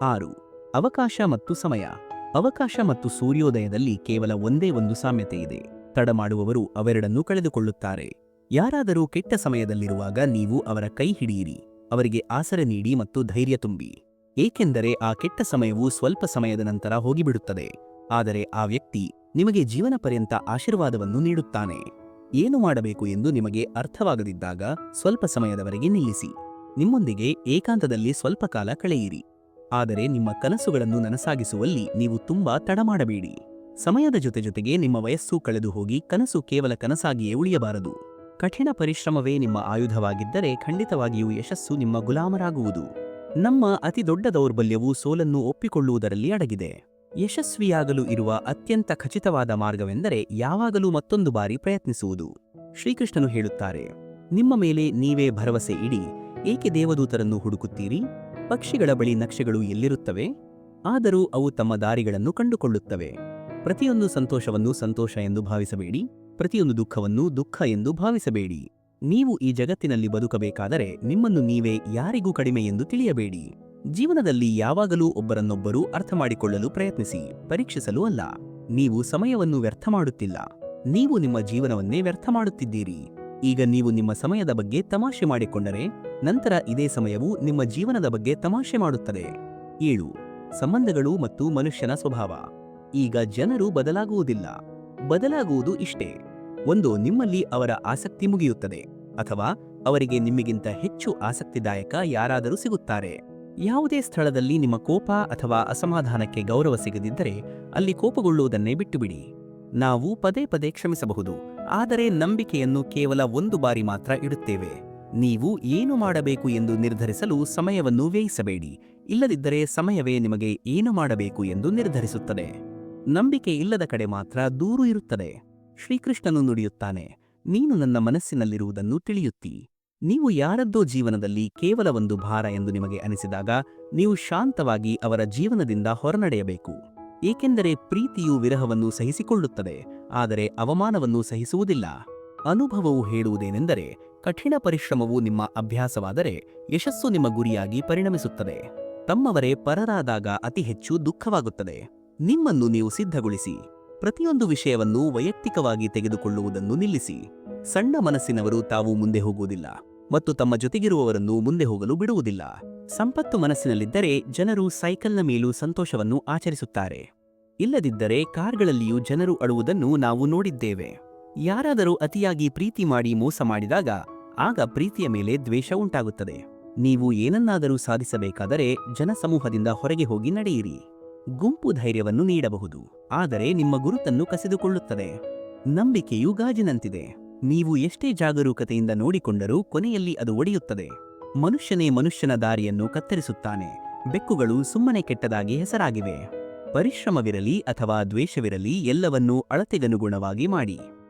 6. ಅವಕಾಶ ಮತ್ತು ಸಮಯ. ಅವಕಾಶ ಮತ್ತು ಸೂರ್ಯೋದಯದಲ್ಲಿ ಕೇವಲ ಒಂದೇ ಒಂದು ಸಾಮ್ಯತೆ ಇದೆ. ತಡ ಮಾಡುವವರು ಅವೆರಡನ್ನೂ ಕಳೆದುಕೊಳ್ಳುತ್ತಾರೆ. ಯಾರಾದರೂ ಕೆಟ್ಟ ಸಮಯದಲ್ಲಿರುವಾಗ ನೀವು ಅವರ ಕೈ ಹಿಡಿಯಿರಿ, ಅವರಿಗೆ ಆಸರೆ ನೀಡಿ ಮತ್ತು ಧೈರ್ಯ ತುಂಬಿ. ಏಕೆಂದರೆ ಆ ಕೆಟ್ಟ ಸಮಯವು ಸ್ವಲ್ಪ ಸಮಯದ ನಂತರ ಹೋಗಿಬಿಡುತ್ತದೆ, ಆದರೆ ಆ ವ್ಯಕ್ತಿ ನಿಮಗೆ ಜೀವನ ಪರ್ಯಂತ ಆಶೀರ್ವಾದವನ್ನು ನೀಡುತ್ತಾನೆ. ಏನು ಮಾಡಬೇಕು ಎಂದು ನಿಮಗೆ ಅರ್ಥವಾಗದಿದ್ದಾಗ ಸ್ವಲ್ಪ ಸಮಯದವರೆಗೆ ನಿಲ್ಲಿಸಿ. ನಿಮ್ಮೊಂದಿಗೆ ಏಕಾಂತದಲ್ಲಿ ಸ್ವಲ್ಪ ಕಾಲ ಕಳೆಯಿರಿ. ಆದರೆ ನಿಮ್ಮ ಕನಸುಗಳನ್ನು ನನಸಾಗಿಸುವಲ್ಲಿ ನೀವು ತುಂಬಾ ತಡ ಮಾಡಬೇಡಿ. ಸಮಯದ ಜೊತೆಗೆ ನಿಮ್ಮ ವಯಸ್ಸು ಕಳೆದು ಹೋಗಿ ಕನಸು ಕೇವಲ ಕನಸಾಗಿಯೇ ಉಳಿಯಬಾರದು. ಕಠಿಣ ಪರಿಶ್ರಮವೇ ನಿಮ್ಮ ಆಯುಧವಾಗಿದ್ದರೆ ಖಂಡಿತವಾಗಿಯೂ ಯಶಸ್ಸು ನಿಮ್ಮ ಗುಲಾಮರಾಗುವುದು. ನಮ್ಮ ಅತಿ ದೊಡ್ಡ ದೌರ್ಬಲ್ಯವು ಸೋಲನ್ನು ಒಪ್ಪಿಕೊಳ್ಳುವುದರಲ್ಲಿ ಅಡಗಿದೆ. ಯಶಸ್ವಿಯಾಗಲು ಇರುವ ಅತ್ಯಂತ ಖಚಿತವಾದ ಮಾರ್ಗವೆಂದರೆ ಯಾವಾಗಲೂ ಮತ್ತೊಂದು ಬಾರಿ ಪ್ರಯತ್ನಿಸುವುದು. ಶ್ರೀಕೃಷ್ಣನು ಹೇಳುತ್ತಾರೆ, ನಿಮ್ಮ ಮೇಲೆ ನೀವೇ ಭರವಸೆ ಇಡಿ. ಏಕೆ ದೇವದೂತರನ್ನು ಹುಡುಕುತ್ತೀರಿ? ಪಕ್ಷಿಗಳ ಬಳಿ ನಕ್ಷೆಗಳು ಎಲ್ಲಿರುತ್ತವೆ? ಆದರೂ ಅವು ತಮ್ಮ ದಾರಿಗಳನ್ನು ಕಂಡುಕೊಳ್ಳುತ್ತವೆ. ಪ್ರತಿಯೊಂದು ಸಂತೋಷವನ್ನು ಸಂತೋಷ ಎಂದು ಭಾವಿಸಬೇಡಿ, ಪ್ರತಿಯೊಂದು ದುಃಖವನ್ನು ದುಃಖ ಎಂದು ಭಾವಿಸಬೇಡಿ. ನೀವು ಈ ಜಗತ್ತಿನಲ್ಲಿ ಬದುಕಬೇಕಾದರೆ ನಿಮ್ಮನ್ನು ನೀವೇ ಯಾರಿಗೂ ಕಡಿಮೆ ಎಂದು ತಿಳಿಯಬೇಡಿ. ಜೀವನದಲ್ಲಿ ಯಾವಾಗಲೂ ಒಬ್ಬರನ್ನೊಬ್ಬರು ಅರ್ಥ ಮಾಡಿಕೊಳ್ಳಲು ಪ್ರಯತ್ನಿಸಿ, ಪರೀಕ್ಷಿಸಲು ಅಲ್ಲ. ನೀವು ಸಮಯವನ್ನು ವ್ಯರ್ಥ ಮಾಡುತ್ತಿಲ್ಲ, ನೀವು ನಿಮ್ಮ ಜೀವನವನ್ನೇ ವ್ಯರ್ಥ ಮಾಡುತ್ತಿದ್ದೀರಿ. ಈಗ ನೀವು ನಿಮ್ಮ ಸಮಯದ ಬಗ್ಗೆ ತಮಾಷೆ ಮಾಡಿಕೊಂಡರೆ ನಂತರ ಇದೇ ಸಮಯವು ನಿಮ್ಮ ಜೀವನದ ಬಗ್ಗೆ ತಮಾಷೆ ಮಾಡುತ್ತದೆ. 7. ಸಂಬಂಧಗಳು ಮತ್ತು ಮನುಷ್ಯನ ಸ್ವಭಾವ. ಈಗ ಜನರು ಬದಲಾಗುವುದಿಲ್ಲ, ಬದಲಾಗುವುದು ಇಷ್ಟೇ. ಒಂದು, ನಿಮ್ಮಲ್ಲಿ ಅವರ ಆಸಕ್ತಿ ಮುಗಿಯುತ್ತದೆ, ಅಥವಾ ಅವರಿಗೆ ನಿಮ್ಮಿಗಿಂತ ಹೆಚ್ಚು ಆಸಕ್ತಿದಾಯಕ ಯಾರಾದರೂ ಸಿಗುತ್ತಾರೆ. ಯಾವುದೇ ಸ್ಥಳದಲ್ಲಿ ನಿಮ್ಮ ಕೋಪ ಅಥವಾ ಅಸಮಾಧಾನಕ್ಕೆ ಗೌರವ ಸಿಗದಿದ್ದರೆ ಅಲ್ಲಿ ಕೋಪಗೊಳ್ಳುವುದನ್ನೇ ಬಿಟ್ಟುಬಿಡಿ. ನಾವು ಪದೇ ಪದೇ ಕ್ಷಮಿಸಬಹುದು, ಆದರೆ ನಂಬಿಕೆಯನ್ನು ಕೇವಲ ಒಂದು ಬಾರಿ ಮಾತ್ರ ಇಡುತ್ತೇವೆ. ನೀವು ಏನು ಮಾಡಬೇಕು ಎಂದು ನಿರ್ಧರಿಸಲು ಸಮಯವನ್ನು ವ್ಯಯಿಸಬೇಡಿ, ಇಲ್ಲದಿದ್ದರೆ ಸಮಯವೇ ನಿಮಗೆ ಏನು ಮಾಡಬೇಕು ಎಂದು ನಿರ್ಧರಿಸುತ್ತದೆ. ನಂಬಿಕೆ ಇಲ್ಲದ ಕಡೆ ಮಾತ್ರ ದೂರು ಇರುತ್ತದೆ. ಶ್ರೀಕೃಷ್ಣನು ನುಡಿಯುತ್ತಾನೆ, ನೀನು ನನ್ನ ಮನಸ್ಸಿನಲ್ಲಿರುವುದನ್ನು ತಿಳಿಯುತ್ತಿ. ನೀವು ಯಾರದ್ದೋ ಜೀವನದಲ್ಲಿ ಕೇವಲ ಒಂದು ಭಾರ ಎಂದು ನಿಮಗೆ ಅನಿಸಿದಾಗ ನೀವು ಶಾಂತವಾಗಿ ಅವರ ಜೀವನದಿಂದ ಹೊರನಡೆಯಬೇಕು. ಏಕೆಂದರೆ ಪ್ರೀತಿಯು ವಿರಹವನ್ನು ಸಹಿಸಿಕೊಳ್ಳುತ್ತದೆ, ಆದರೆ ಅವಮಾನವನ್ನು ಸಹಿಸುವುದಿಲ್ಲ. ಅನುಭವವು ಹೇಳುವುದೇನೆಂದರೆ, ಕಠಿಣ ಪರಿಶ್ರಮವು ನಿಮ್ಮ ಅಭ್ಯಾಸವಾದರೆ ಯಶಸ್ಸು ನಿಮ್ಮ ಗುರಿಯಾಗಿ ಪರಿಣಮಿಸುತ್ತದೆ. ತಮ್ಮವರೇ ಪರರಾದಾಗ ಅತಿ ಹೆಚ್ಚು ದುಃಖವಾಗುತ್ತದೆ. ನಿಮ್ಮನ್ನು ನೀವು ಸಿದ್ಧಗೊಳಿಸಿ. ಪ್ರತಿಯೊಂದು ವಿಷಯವನ್ನು ವೈಯಕ್ತಿಕವಾಗಿ ತೆಗೆದುಕೊಳ್ಳುವುದನ್ನು ನಿಲ್ಲಿಸಿ. ಸಣ್ಣ ಮನಸ್ಸಿನವರು ತಾವು ಮುಂದೆ ಹೋಗುವುದಿಲ್ಲ ಮತ್ತು ತಮ್ಮ ಜೊತೆಗಿರುವವರನ್ನು ಮುಂದೆ ಹೋಗಲು ಬಿಡುವುದಿಲ್ಲ. ಸಂಪತ್ತು ಮನಸ್ಸಿನಲ್ಲಿದ್ದರೆ ಜನರು ಸೈಕಲ್ನ ಮೇಲೂ ಸಂತೋಷವನ್ನು ಆಚರಿಸುತ್ತಾರೆ. ಇಲ್ಲದಿದ್ದರೆ ಕಾರ್ಗಳಲ್ಲಿಯೂ ಜನರು ಅಳುವುದನ್ನು ನಾವು ನೋಡಿದ್ದೇವೆ. ಯಾರಾದರೂ ಅತಿಯಾಗಿ ಪ್ರೀತಿ ಮಾಡಿ ಮೋಸ ಮಾಡಿದಾಗ ಆಗ ಪ್ರೀತಿಯ ಮೇಲೆ ದ್ವೇಷ ಉಂಟಾಗುತ್ತದೆ. ನೀವು ಏನನ್ನಾದರೂ ಸಾಧಿಸಬೇಕಾದರೆ ಜನಸಮೂಹದಿಂದ ಹೊರಗೆ ಹೋಗಿ ನಡೆಯಿರಿ. ಗುಂಪು ಧೈರ್ಯವನ್ನು ನೀಡಬಹುದು, ಆದರೆ ನಿಮ್ಮ ಗುರುತನ್ನು ಕಸಿದುಕೊಳ್ಳುತ್ತದೆ. ನಂಬಿಕೆಯು ಗಾಜಿನಂತಿದೆ, ನೀವು ಎಷ್ಟೇ ಜಾಗರೂಕತೆಯಿಂದ ನೋಡಿಕೊಂಡರೂ ಕೊನೆಯಲ್ಲಿ ಅದು ಒಡೆಯುತ್ತದೆ. ಮನುಷ್ಯನೇ ಮನುಷ್ಯನ ದಾರಿಯನ್ನು ಕತ್ತರಿಸುತ್ತಾನೆ. ಬೆಕ್ಕುಗಳು ಸುಮ್ಮನೆ ಕೆಟ್ಟದಾಗಿ ಹೆಸರಾಗಿವೆ. ಪರಿಶ್ರಮವಿರಲಿ ಅಥವಾ ದ್ವೇಷವಿರಲಿ ಎಲ್ಲವನ್ನೂ ಅಳತೆಗನುಗುಣವಾಗಿ ಮಾಡಿ.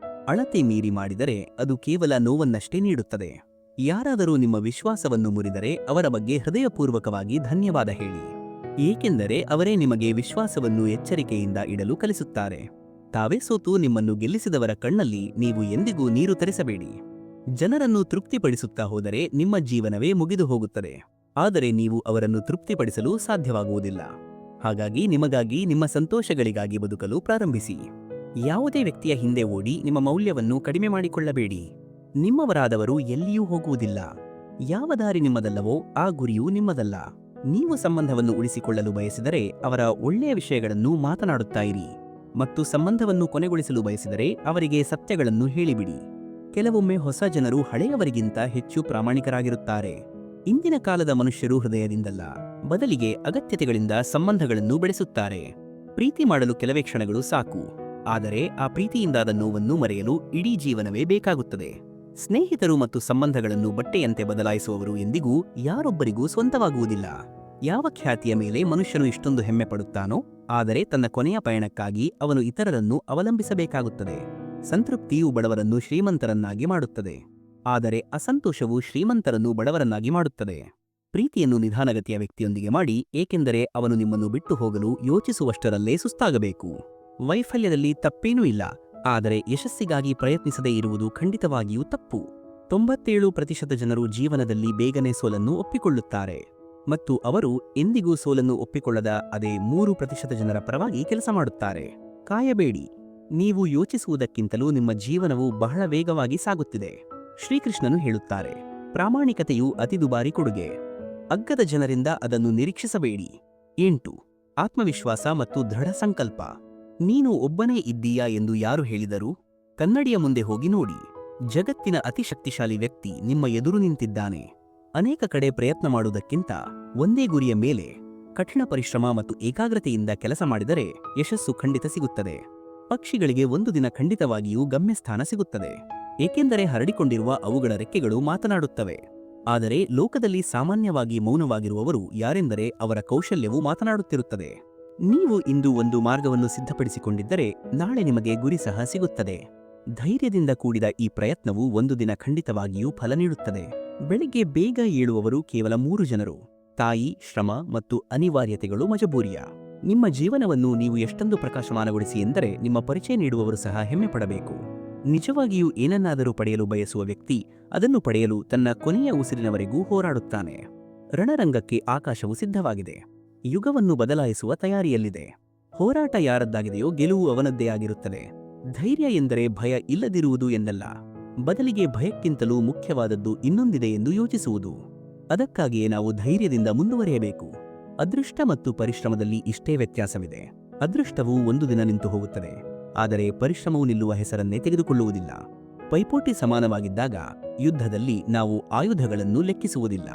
ಅಳತೆ ಮೀರಿ ಮಾಡಿದರೆ ಅದು ಕೇವಲ ನೋವನ್ನಷ್ಟೇ ನೀಡುತ್ತದೆ. ಯಾರಾದರೂ ನಿಮ್ಮ ವಿಶ್ವಾಸವನ್ನು ಮುರಿದರೆ ಅವರ ಬಗ್ಗೆ ಹೃದಯಪೂರ್ವಕವಾಗಿ ಧನ್ಯವಾದ ಹೇಳಿ, ಏಕೆಂದರೆ ಅವರೇ ನಿಮಗೆ ವಿಶ್ವಾಸವನ್ನು ಎಚ್ಚರಿಕೆಯಿಂದ ಇಡಲು ಕಲಿಸುತ್ತಾರೆ. ತಾವೇ ಸೋತು ನಿಮ್ಮನ್ನು ಗೆಲ್ಲಿಸಿದವರ ಕಣ್ಣಲ್ಲಿ ನೀವು ಎಂದಿಗೂ ನೀರು ತರಿಸಬೇಡಿ. ಜನರನ್ನು ತೃಪ್ತಿಪಡಿಸುತ್ತಾ ಹೋದರೆ ನಿಮ್ಮ ಜೀವನವೇ ಮುಗಿದು ಹೋಗುತ್ತದೆ, ಆದರೆ ನೀವು ಅವರನ್ನು ತೃಪ್ತಿಪಡಿಸಲು ಸಾಧ್ಯವಾಗುವುದಿಲ್ಲ. ಹಾಗಾಗಿ ನಿಮಗಾಗಿ, ನಿಮ್ಮ ಸಂತೋಷಗಳಿಗಾಗಿ ಬದುಕಲು ಪ್ರಾರಂಭಿಸಿ. ಯಾವುದೇ ವ್ಯಕ್ತಿಯ ಹಿಂದೆ ಓಡಿ ನಿಮ್ಮ ಮೌಲ್ಯವನ್ನು ಕಡಿಮೆ ಮಾಡಿಕೊಳ್ಳಬೇಡಿ. ನಿಮ್ಮವರಾದವರು ಎಲ್ಲಿಯೂ ಹೋಗುವುದಿಲ್ಲ. ಯಾವ ದಾರಿ ನಿಮ್ಮದಲ್ಲವೋ ಆ ಗುರಿಯೂ ನಿಮ್ಮದಲ್ಲ. ನೀವು ಸಂಬಂಧವನ್ನು ಉಳಿಸಿಕೊಳ್ಳಲು ಬಯಸಿದರೆ ಅವರ ಒಳ್ಳೆಯ ವಿಷಯಗಳನ್ನು ಮಾತನಾಡುತ್ತಾ ಇರಿ, ಮತ್ತು ಸಂಬಂಧವನ್ನು ಕೊನೆಗೊಳಿಸಲು ಬಯಸಿದರೆ ಅವರಿಗೆ ಸತ್ಯಗಳನ್ನು ಹೇಳಿಬಿಡಿ. ಕೆಲವೊಮ್ಮೆ ಹೊಸ ಜನರು ಹಳೆಯವರಿಗಿಂತ ಹೆಚ್ಚು ಪ್ರಾಮಾಣಿಕರಾಗಿರುತ್ತಾರೆ. ಇಂದಿನ ಕಾಲದ ಮನುಷ್ಯರು ಹೃದಯದಿಂದಲ್ಲ, ಬದಲಿಗೆ ಅಗತ್ಯತೆಗಳಿಂದ ಸಂಬಂಧಗಳನ್ನು ಬೆಳೆಸುತ್ತಾರೆ. ಪ್ರೀತಿ ಮಾಡಲು ಕೆಲವೇ ಕ್ಷಣಗಳು ಸಾಕು, ಆದರೆ ಆ ಪ್ರೀತಿಯಿಂದಾದ ನೋವನ್ನು ಮರೆಯಲು ಇಡೀ ಜೀವನವೇ ಬೇಕಾಗುತ್ತದೆ. ಸ್ನೇಹಿತರು ಮತ್ತು ಸಂಬಂಧಗಳನ್ನು ಬಟ್ಟೆಯಂತೆ ಬದಲಾಯಿಸುವವರು ಎಂದಿಗೂ ಯಾರೊಬ್ಬರಿಗೂ ಸ್ವಂತವಾಗುವುದಿಲ್ಲ. ಯಾವ ಖ್ಯಾತಿಯ ಮೇಲೆ ಮನುಷ್ಯನು ಇಷ್ಟೊಂದು ಹೆಮ್ಮೆ ಪಡುತ್ತಾನೋ, ಆದರೆ ತನ್ನ ಕೊನೆಯ ಪಯಣಕ್ಕಾಗಿ ಅವನು ಇತರರನ್ನು ಅವಲಂಬಿಸಬೇಕಾಗುತ್ತದೆ. ಸಂತೃಪ್ತಿಯು ಬಡವರನ್ನು ಶ್ರೀಮಂತರನ್ನಾಗಿ ಮಾಡುತ್ತದೆ, ಆದರೆ ಅಸಂತೋಷವು ಶ್ರೀಮಂತರನ್ನು ಬಡವರನ್ನಾಗಿ ಮಾಡುತ್ತದೆ. ಪ್ರೀತಿಯನ್ನು ನಿಧಾನಗತಿಯ ವ್ಯಕ್ತಿಯೊಂದಿಗೆ ಮಾಡಿ, ಏಕೆಂದರೆ ಅವನು ನಿಮ್ಮನ್ನು ಬಿಟ್ಟು ಹೋಗಲು ಯೋಚಿಸುವಷ್ಟರಲ್ಲೇ ಸುಸ್ತಾಗಬೇಕು. ವೈಫಲ್ಯದಲ್ಲಿ ತಪ್ಪೇನೂ ಇಲ್ಲ, ಆದರೆ ಯಶಸ್ಸಿಗಾಗಿ ಪ್ರಯತ್ನಿಸದೇ ಇರುವುದು ಖಂಡಿತವಾಗಿಯೂ ತಪ್ಪು. 97% ಜನರು ಜೀವನದಲ್ಲಿ ಬೇಗನೆ ಸೋಲನ್ನು ಒಪ್ಪಿಕೊಳ್ಳುತ್ತಾರೆ, ಮತ್ತು ಅವರು ಎಂದಿಗೂ ಸೋಲನ್ನು ಒಪ್ಪಿಕೊಳ್ಳದ ಅದೇ 3% ಜನರ ಪರವಾಗಿ ಕೆಲಸ ಮಾಡುತ್ತಾರೆ. ಕಾಯಬೇಡಿ, ನೀವು ಯೋಚಿಸುವುದಕ್ಕಿಂತಲೂ ನಿಮ್ಮ ಜೀವನವು ಬಹಳ ವೇಗವಾಗಿ ಸಾಗುತ್ತಿದೆ. ಶ್ರೀಕೃಷ್ಣನು ಹೇಳುತ್ತಾರೆ, ಪ್ರಾಮಾಣಿಕತೆಯು ಅತಿ ದುಬಾರಿ ಕೊಡುಗೆ. ಅಗ್ಗದ ಜನರಿಂದ ಅದನ್ನು ನಿರೀಕ್ಷಿಸಬೇಡಿ. 8. ಆತ್ಮವಿಶ್ವಾಸ ಮತ್ತು ದೃಢ ಸಂಕಲ್ಪ. ನೀನು ಒಬ್ಬನೇ ಇದ್ದೀಯಾ ಎಂದು ಯಾರು ಹೇಳಿದರು? ಕನ್ನಡಿಯ ಮುಂದೆ ಹೋಗಿ ನೋಡಿ. ಜಗತ್ತಿನ ಅತಿ ಶಕ್ತಿಶಾಲಿ ವ್ಯಕ್ತಿ ನಿಮ್ಮ ಎದುರು ನಿಂತಿದ್ದಾನೆ. ಅನೇಕ ಕಡೆ ಪ್ರಯತ್ನ ಮಾಡುವುದಕ್ಕಿಂತ ಒಂದೇ ಗುರಿಯ ಮೇಲೆ ಕಠಿಣ ಪರಿಶ್ರಮ ಮತ್ತು ಏಕಾಗ್ರತೆಯಿಂದ ಕೆಲಸ ಮಾಡಿದರೆ ಯಶಸ್ಸು ಖಂಡಿತ ಸಿಗುತ್ತದೆ. ಪಕ್ಷಿಗಳಿಗೆ ಒಂದು ದಿನ ಖಂಡಿತವಾಗಿಯೂ ಗಮ್ಯಸ್ಥಾನ ಸಿಗುತ್ತದೆ, ಏಕೆಂದರೆ ಹರಡಿಕೊಂಡಿರುವ ಅವುಗಳ ರೆಕ್ಕೆಗಳು ಮಾತನಾಡುತ್ತವೆ. ಆದರೆ ಲೋಕದಲ್ಲಿ ಸಾಮಾನ್ಯವಾಗಿ ಮೌನವಾಗಿರುವವರು ಯಾರೆಂದರೆ ಅವರ ಕೌಶಲ್ಯವು ಮಾತನಾಡುತ್ತಿರುತ್ತದೆ. ನೀವು ಇಂದು ಒಂದು ಮಾರ್ಗವನ್ನು ಸಿದ್ಧಪಡಿಸಿಕೊಂಡಿದ್ದರೆ ನಾಳೆ ನಿಮಗೆ ಗುರಿ ಸಹ ಸಿಗುತ್ತದೆ. ಧೈರ್ಯದಿಂದ ಕೂಡಿದ ಈ ಪ್ರಯತ್ನವು ಒಂದು ದಿನ ಖಂಡಿತವಾಗಿಯೂ ಫಲ ನೀಡುತ್ತದೆ. ಬೆಳಿಗ್ಗೆ ಬೇಗ ಏಳುವವರು ಕೇವಲ 3 ಜನರು: ತಾಯಿ, ಶ್ರಮ ಮತ್ತು ಅನಿವಾರ್ಯತೆಗಳು ಮಜಬೂರಿಯ. ನಿಮ್ಮ ಜೀವನವನ್ನು ನೀವು ಎಷ್ಟೊಂದು ಪ್ರಕಾಶಮಾನಗೊಳಿಸಿ ಎಂದರೆ ನಿಮ್ಮ ಪರಿಚಯ ನೀಡುವವರು ಸಹ ಹೆಮ್ಮೆ ಪಡಬೇಕು. ನಿಜವಾಗಿಯೂ ಏನನ್ನಾದರೂ ಪಡೆಯಲು ಬಯಸುವ ವ್ಯಕ್ತಿ ಅದನ್ನು ಪಡೆಯಲು ತನ್ನ ಕೊನೆಯ ಉಸಿರಿನವರೆಗೂ ಹೋರಾಡುತ್ತಾನೆ. ರಣರಂಗಕ್ಕೆ ಆಕಾಶವು ಸಿದ್ಧವಾಗಿದೆ, ಯುಗವನ್ನು ಬದಲಾಯಿಸುವ ತಯಾರಿಯಲ್ಲಿದೆ. ಹೋರಾಟ ಯಾರದ್ದಾಗಿದೆಯೋ ಗೆಲುವು ಅವನದ್ದೇ ಆಗಿರುತ್ತದೆ. ಧೈರ್ಯ ಎಂದರೆ ಭಯ ಇಲ್ಲದಿರುವುದು ಎಂದಲ್ಲ, ಬದಲಿಗೆ ಭಯಕ್ಕಿಂತಲೂ ಮುಖ್ಯವಾದದ್ದು ಇನ್ನೊಂದಿದೆ ಎಂದು ಯೋಚಿಸುವುದು. ಅದಕ್ಕಾಗಿಯೇ ನಾವು ಧೈರ್ಯದಿಂದ ಮುಂದುವರಿಯಬೇಕು. ಅದೃಷ್ಟ ಮತ್ತು ಪರಿಶ್ರಮದಲ್ಲಿ ಇಷ್ಟೇ ವ್ಯತ್ಯಾಸವಿದೆ. ಅದೃಷ್ಟವು ಒಂದು ದಿನ ನಿಂತು ಹೋಗುತ್ತದೆ, ಆದರೆ ಪರಿಶ್ರಮವು ನಿಲ್ಲುವ ಹೆಸರನ್ನೇ ತೆಗೆದುಕೊಳ್ಳುವುದಿಲ್ಲ. ಪೈಪೋಟಿ ಸಮಾನವಾಗಿದ್ದಾಗ ಯುದ್ಧದಲ್ಲಿ ನಾವು ಆಯುಧಗಳನ್ನು ಲೆಕ್ಕಿಸುವುದಿಲ್ಲ.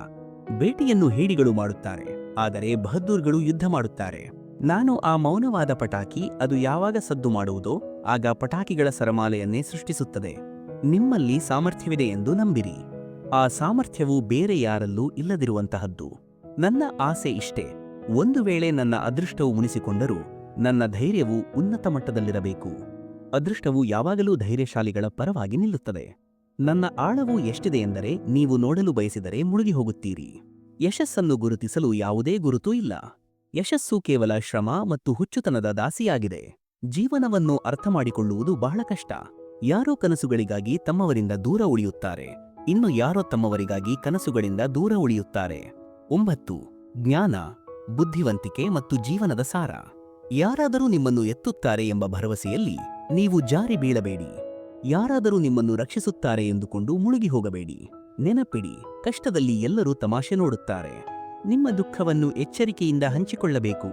ಬೇಟೆಯನ್ನು ಹೇಡಿಗಳು ಮಾಡುತ್ತಾರೆ, ಆದರೆ ಬಹದ್ದೂರ್ಗಳು ಯುದ್ಧ ಮಾಡುತ್ತಾರೆ. ನಾನು ಆ ಮೌನವಾದ ಪಟಾಕಿ, ಅದು ಯಾವಾಗ ಸದ್ದು ಮಾಡುವುದೋ ಆಗ ಪಟಾಕಿಗಳ ಸರಮಾಲೆಯನ್ನೇ ಸೃಷ್ಟಿಸುತ್ತದೆ. ನಿಮ್ಮಲ್ಲಿ ಸಾಮರ್ಥ್ಯವಿದೆ ಎಂದು ನಂಬಿರಿ. ಆ ಸಾಮರ್ಥ್ಯವು ಬೇರೆ ಯಾರಲ್ಲೂ ಇಲ್ಲದಿರುವಂತಹದ್ದು. ನನ್ನ ಆಸೆ ಇಷ್ಟೇ: ಒಂದು ವೇಳೆ ನನ್ನ ಅದೃಷ್ಟವು ಮುನಿಸಿಕೊಂಡರೂ ನನ್ನ ಧೈರ್ಯವು ಉನ್ನತ ಮಟ್ಟದಲ್ಲಿರಬೇಕು. ಅದೃಷ್ಟವು ಯಾವಾಗಲೂ ಧೈರ್ಯಶಾಲಿಗಳ ಪರವಾಗಿ ನಿಲ್ಲುತ್ತದೆ. ನನ್ನ ಆಳವು ಎಷ್ಟಿದೆ ಎಂದರೆ ನೀವು ನೋಡಲು ಬಯಸಿದರೆ ಮುಳುಗಿ ಹೋಗುತ್ತೀರಿ. ಯಶಸ್ಸನ್ನು ಗುರುತಿಸಲು ಯಾವುದೇ ಗುರುತೂ ಇಲ್ಲ. ಯಶಸ್ಸು ಕೇವಲ ಶ್ರಮ ಮತ್ತು ಹುಚ್ಚುತನದ ದಾಸಿಯಾಗಿದೆ. ಜೀವನವನ್ನು ಅರ್ಥಮಾಡಿಕೊಳ್ಳುವುದು ಬಹಳ ಕಷ್ಟ. ಯಾರೋ ಕನಸುಗಳಿಗಾಗಿ ತಮ್ಮವರಿಂದ ದೂರ ಉಳಿಯುತ್ತಾರೆ, ಇನ್ನು ಯಾರೋ ತಮ್ಮವರಿಗಾಗಿ ಕನಸುಗಳಿಂದ ದೂರ ಉಳಿಯುತ್ತಾರೆ. 9. ಜ್ಞಾನ, ಬುದ್ಧಿವಂತಿಕೆ ಮತ್ತು ಜೀವನದ ಸಾರ. ಯಾರಾದರೂ ನಿಮ್ಮನ್ನು ಎತ್ತುತ್ತಾರೆ ಎಂಬ ಭರವಸೆಯಲ್ಲಿ ನೀವು ಜಾರಿ ಬೀಳಬೇಡಿ. ಯಾರಾದರೂ ನಿಮ್ಮನ್ನು ರಕ್ಷಿಸುತ್ತಾರೆ ಎಂದುಕೊಂಡು ಮುಳುಗಿ ಹೋಗಬೇಡಿ. ನೆನಪಿಡಿ, ಕಷ್ಟದಲ್ಲಿ ಎಲ್ಲರೂ ತಮಾಷೆ ನೋಡುತ್ತಾರೆ. ನಿಮ್ಮ ದುಃಖವನ್ನು ಎಚ್ಚರಿಕೆಯಿಂದ ಹಂಚಿಕೊಳ್ಳಬೇಕು,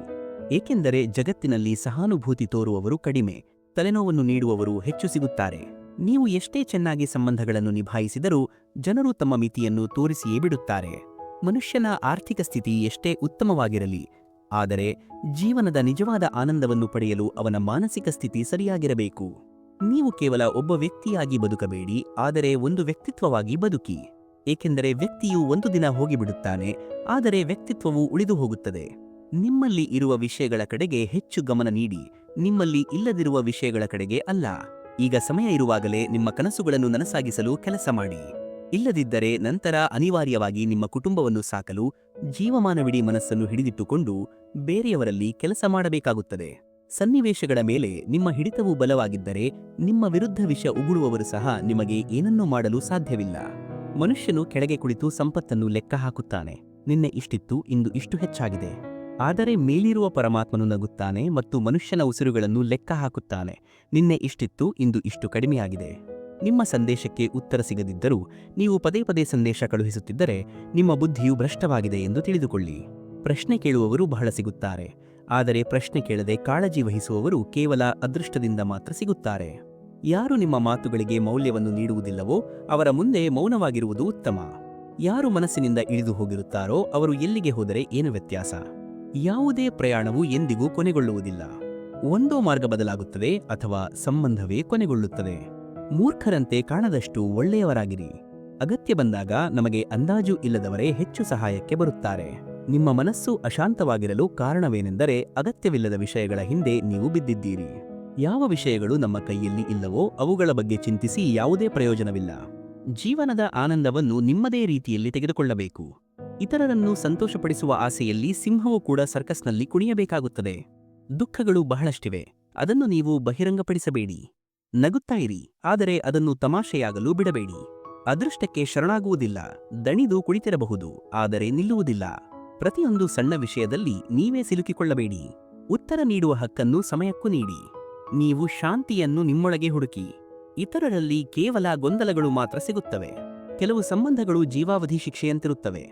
ಏಕೆಂದರೆ ಜಗತ್ತಿನಲ್ಲಿ ಸಹಾನುಭೂತಿ ತೋರುವವರು ಕಡಿಮೆ, ತಲೆನೋವನ್ನು ನೀಡುವವರು ಹೆಚ್ಚು ಸಿಗುತ್ತಾರೆ. ನೀವು ಎಷ್ಟೇ ಚೆನ್ನಾಗಿ ಸಂಬಂಧಗಳನ್ನು ನಿಭಾಯಿಸಿದರೂ ಜನರು ತಮ್ಮ ಮಿತಿಯನ್ನು ತೋರಿಸಿಯೇ ಬಿಡುತ್ತಾರೆ. ಮನುಷ್ಯನ ಆರ್ಥಿಕ ಸ್ಥಿತಿ ಎಷ್ಟೇ ಉತ್ತಮವಾಗಿರಲಿ, ಆದರೆ ಜೀವನದ ನಿಜವಾದ ಆನಂದವನ್ನು ಪಡೆಯಲು ಅವನ ಮಾನಸಿಕ ಸ್ಥಿತಿ ಸರಿಯಾಗಿರಬೇಕು. ನೀವು ಕೇವಲ ಒಬ್ಬ ವ್ಯಕ್ತಿಯಾಗಿ ಬದುಕಬೇಡಿ, ಆದರೆ ಒಂದು ವ್ಯಕ್ತಿತ್ವವಾಗಿ ಬದುಕಿ. ಏಕೆಂದರೆ ವ್ಯಕ್ತಿಯು ಒಂದು ದಿನ ಹೋಗಿಬಿಡುತ್ತಾನೆ, ಆದರೆ ವ್ಯಕ್ತಿತ್ವವು ಉಳಿದು ಹೋಗುತ್ತದೆ. ನಿಮ್ಮಲ್ಲಿ ಇರುವ ವಿಷಯಗಳ ಕಡೆಗೆ ಹೆಚ್ಚು ಗಮನ ನೀಡಿ, ನಿಮ್ಮಲ್ಲಿ ಇಲ್ಲದಿರುವ ವಿಷಯಗಳ ಕಡೆಗೆ ಅಲ್ಲ. ಈಗ ಸಮಯ ಇರುವಾಗಲೇ ನಿಮ್ಮ ಕನಸುಗಳನ್ನು ನನಸಾಗಿಸಲು ಕೆಲಸ ಮಾಡಿ. ಇಲ್ಲದಿದ್ದರೆ ನಂತರ ಅನಿವಾರ್ಯವಾಗಿ ನಿಮ್ಮ ಕುಟುಂಬವನ್ನು ಸಾಕಲು ಜೀವಮಾನವಿಡೀ ಮನಸ್ಸನ್ನು ಹಿಡಿದಿಟ್ಟುಕೊಂಡು ಬೇರೆಯವರಲ್ಲಿ ಕೆಲಸ ಮಾಡಬೇಕಾಗುತ್ತದೆ. ಸನ್ನಿವೇಶಗಳ ಮೇಲೆ ನಿಮ್ಮ ಹಿಡಿತವು ಬಲವಾಗಿದ್ದರೆ ನಿಮ್ಮ ವಿರುದ್ಧ ವಿಷ ಉಗುಳುವವರು ಸಹ ನಿಮಗೆ ಏನನ್ನೂ ಮಾಡಲು ಸಾಧ್ಯವಿಲ್ಲ. ಮನುಷ್ಯನು ಕೆಳಗೆ ಕುಳಿತು ಸಂಪತ್ತನ್ನು ಲೆಕ್ಕ ಹಾಕುತ್ತಾನೆ. ನಿನ್ನೆ ಇಷ್ಟಿತ್ತು, ಇಂದು ಇಷ್ಟು ಹೆಚ್ಚಾಗಿದೆ. ಆದರೆ ಮೇಲಿರುವ ಪರಮಾತ್ಮನು ನಗುತ್ತಾನೆ ಮತ್ತು ಮನುಷ್ಯನ ಉಸಿರುಗಳನ್ನು ಲೆಕ್ಕ ಹಾಕುತ್ತಾನೆ. ನಿನ್ನೆ ಇಷ್ಟಿತ್ತು, ಇಂದು ಇಷ್ಟು ಕಡಿಮೆಯಾಗಿದೆ. ನಿಮ್ಮ ಸಂದೇಶಕ್ಕೆ ಉತ್ತರ ಸಿಗದಿದ್ದರೂ ನೀವು ಪದೇ ಪದೇ ಸಂದೇಶ ಕಳುಹಿಸುತ್ತಿದ್ದರೆ ನಿಮ್ಮ ಬುದ್ಧಿಯು ಭ್ರಷ್ಟವಾಗಿದೆ ಎಂದು ತಿಳಿದುಕೊಳ್ಳಿ. ಪ್ರಶ್ನೆ ಕೇಳುವವರು ಬಹಳ ಸಿಗುತ್ತಾರೆ, ಆದರೆ ಪ್ರಶ್ನೆ ಕೇಳದೆ ಕಾಳಜಿ ವಹಿಸುವವರು ಕೇವಲ ಅದೃಷ್ಟದಿಂದ ಮಾತ್ರ ಸಿಗುತ್ತಾರೆ. ಯಾರು ನಿಮ್ಮ ಮಾತುಗಳಿಗೆ ಮೌಲ್ಯವನ್ನು ನೀಡುವುದಿಲ್ಲವೋ ಅವರ ಮುಂದೆ ಮೌನವಾಗಿರುವುದು ಉತ್ತಮ. ಯಾರು ಮನಸ್ಸಿನಿಂದ ಇಳಿದು ಹೋಗಿರುತ್ತಾರೋ ಅವರು ಎಲ್ಲಿಗೆ ಹೋದರೆ ಏನು ವ್ಯತ್ಯಾಸ? ಯಾವುದೇ ಪ್ರಯಾಣವು ಎಂದಿಗೂ ಕೊನೆಗೊಳ್ಳುವುದಿಲ್ಲ. ಒಂದೋ ಮಾರ್ಗ ಬದಲಾಗುತ್ತದೆ ಅಥವಾ ಸಂಬಂಧವೇ ಕೊನೆಗೊಳ್ಳುತ್ತದೆ. ಮೂರ್ಖರಂತೆ ಕಾಣದಷ್ಟು ಒಳ್ಳೆಯವರಾಗಿರಿ. ಅಗತ್ಯ ಬಂದಾಗ ನಮಗೆ ಅಂದಾಜು ಇಲ್ಲದವರೇ ಹೆಚ್ಚು ಸಹಾಯಕ್ಕೆ ಬರುತ್ತಾರೆ. ನಿಮ್ಮ ಮನಸ್ಸು ಅಶಾಂತವಾಗಿರಲು ಕಾರಣವೇನೆಂದರೆ ಅಗತ್ಯವಿಲ್ಲದ ವಿಷಯಗಳ ಹಿಂದೆ ನೀವು ಬಿದ್ದಿದ್ದೀರಿ. ಯಾವ ವಿಷಯಗಳು ನಮ್ಮ ಕೈಯಲ್ಲಿ ಇಲ್ಲವೋ ಅವುಗಳ ಬಗ್ಗೆ ಚಿಂತಿಸಿ ಯಾವುದೇ ಪ್ರಯೋಜನವಿಲ್ಲ. ಜೀವನದ ಆನಂದವನ್ನು ನಿಮ್ಮದೇ ರೀತಿಯಲ್ಲಿ ತೆಗೆದುಕೊಳ್ಳಬೇಕು. ಇತರರನ್ನು ಸಂತೋಷಪಡಿಸುವ ಆಸೆಯಲ್ಲಿ ಸಿಂಹವು ಕೂಡ ಸರ್ಕಸ್ನಲ್ಲಿ ಕುಣಿಯಬೇಕಾಗುತ್ತದೆ. ದುಃಖಗಳು ಬಹಳಷ್ಟಿವೆ, ಅದನ್ನು ನೀವು ಬಹಿರಂಗಪಡಿಸಬೇಡಿ. ನಗುತ್ತಾ ಇರಿ, ಆದರೆ ಅದನ್ನು ತಮಾಷೆಯಾಗಲು ಬಿಡಬೇಡಿ. ಅದೃಷ್ಟಕ್ಕೆ ಶರಣಾಗುವುದಿಲ್ಲ, ದಣಿದು ಕುಳಿತಿರಬಹುದು, ಆದರೆ ನಿಲ್ಲುವುದಿಲ್ಲ. ಪ್ರತಿಯೊಂದು ಸಣ್ಣ ವಿಷಯದಲ್ಲಿ ನೀವೇ ಸಿಲುಕಿಕೊಳ್ಳಬೇಡಿ. ಉತ್ತರ ನೀಡುವ ಹಕ್ಕನ್ನು ಸಮಯಕ್ಕೂ ನೀಡಿ. ನೀವು ಶಾಂತಿಯನ್ನು ನಿಮ್ಮೊಳಗೆ ಹುಡುಕಿ. ಇತರರಲ್ಲಿ ಕೇವಲ ಗೊಂದಲಗಳು ಮಾತ್ರ ಸಿಗುತ್ತವೆ. ಕೆಲವು ಸಂಬಂಧಗಳು ಜೀವಾವಧಿ ಶಿಕ್ಷೆಯಂತಿರುತ್ತವೆ.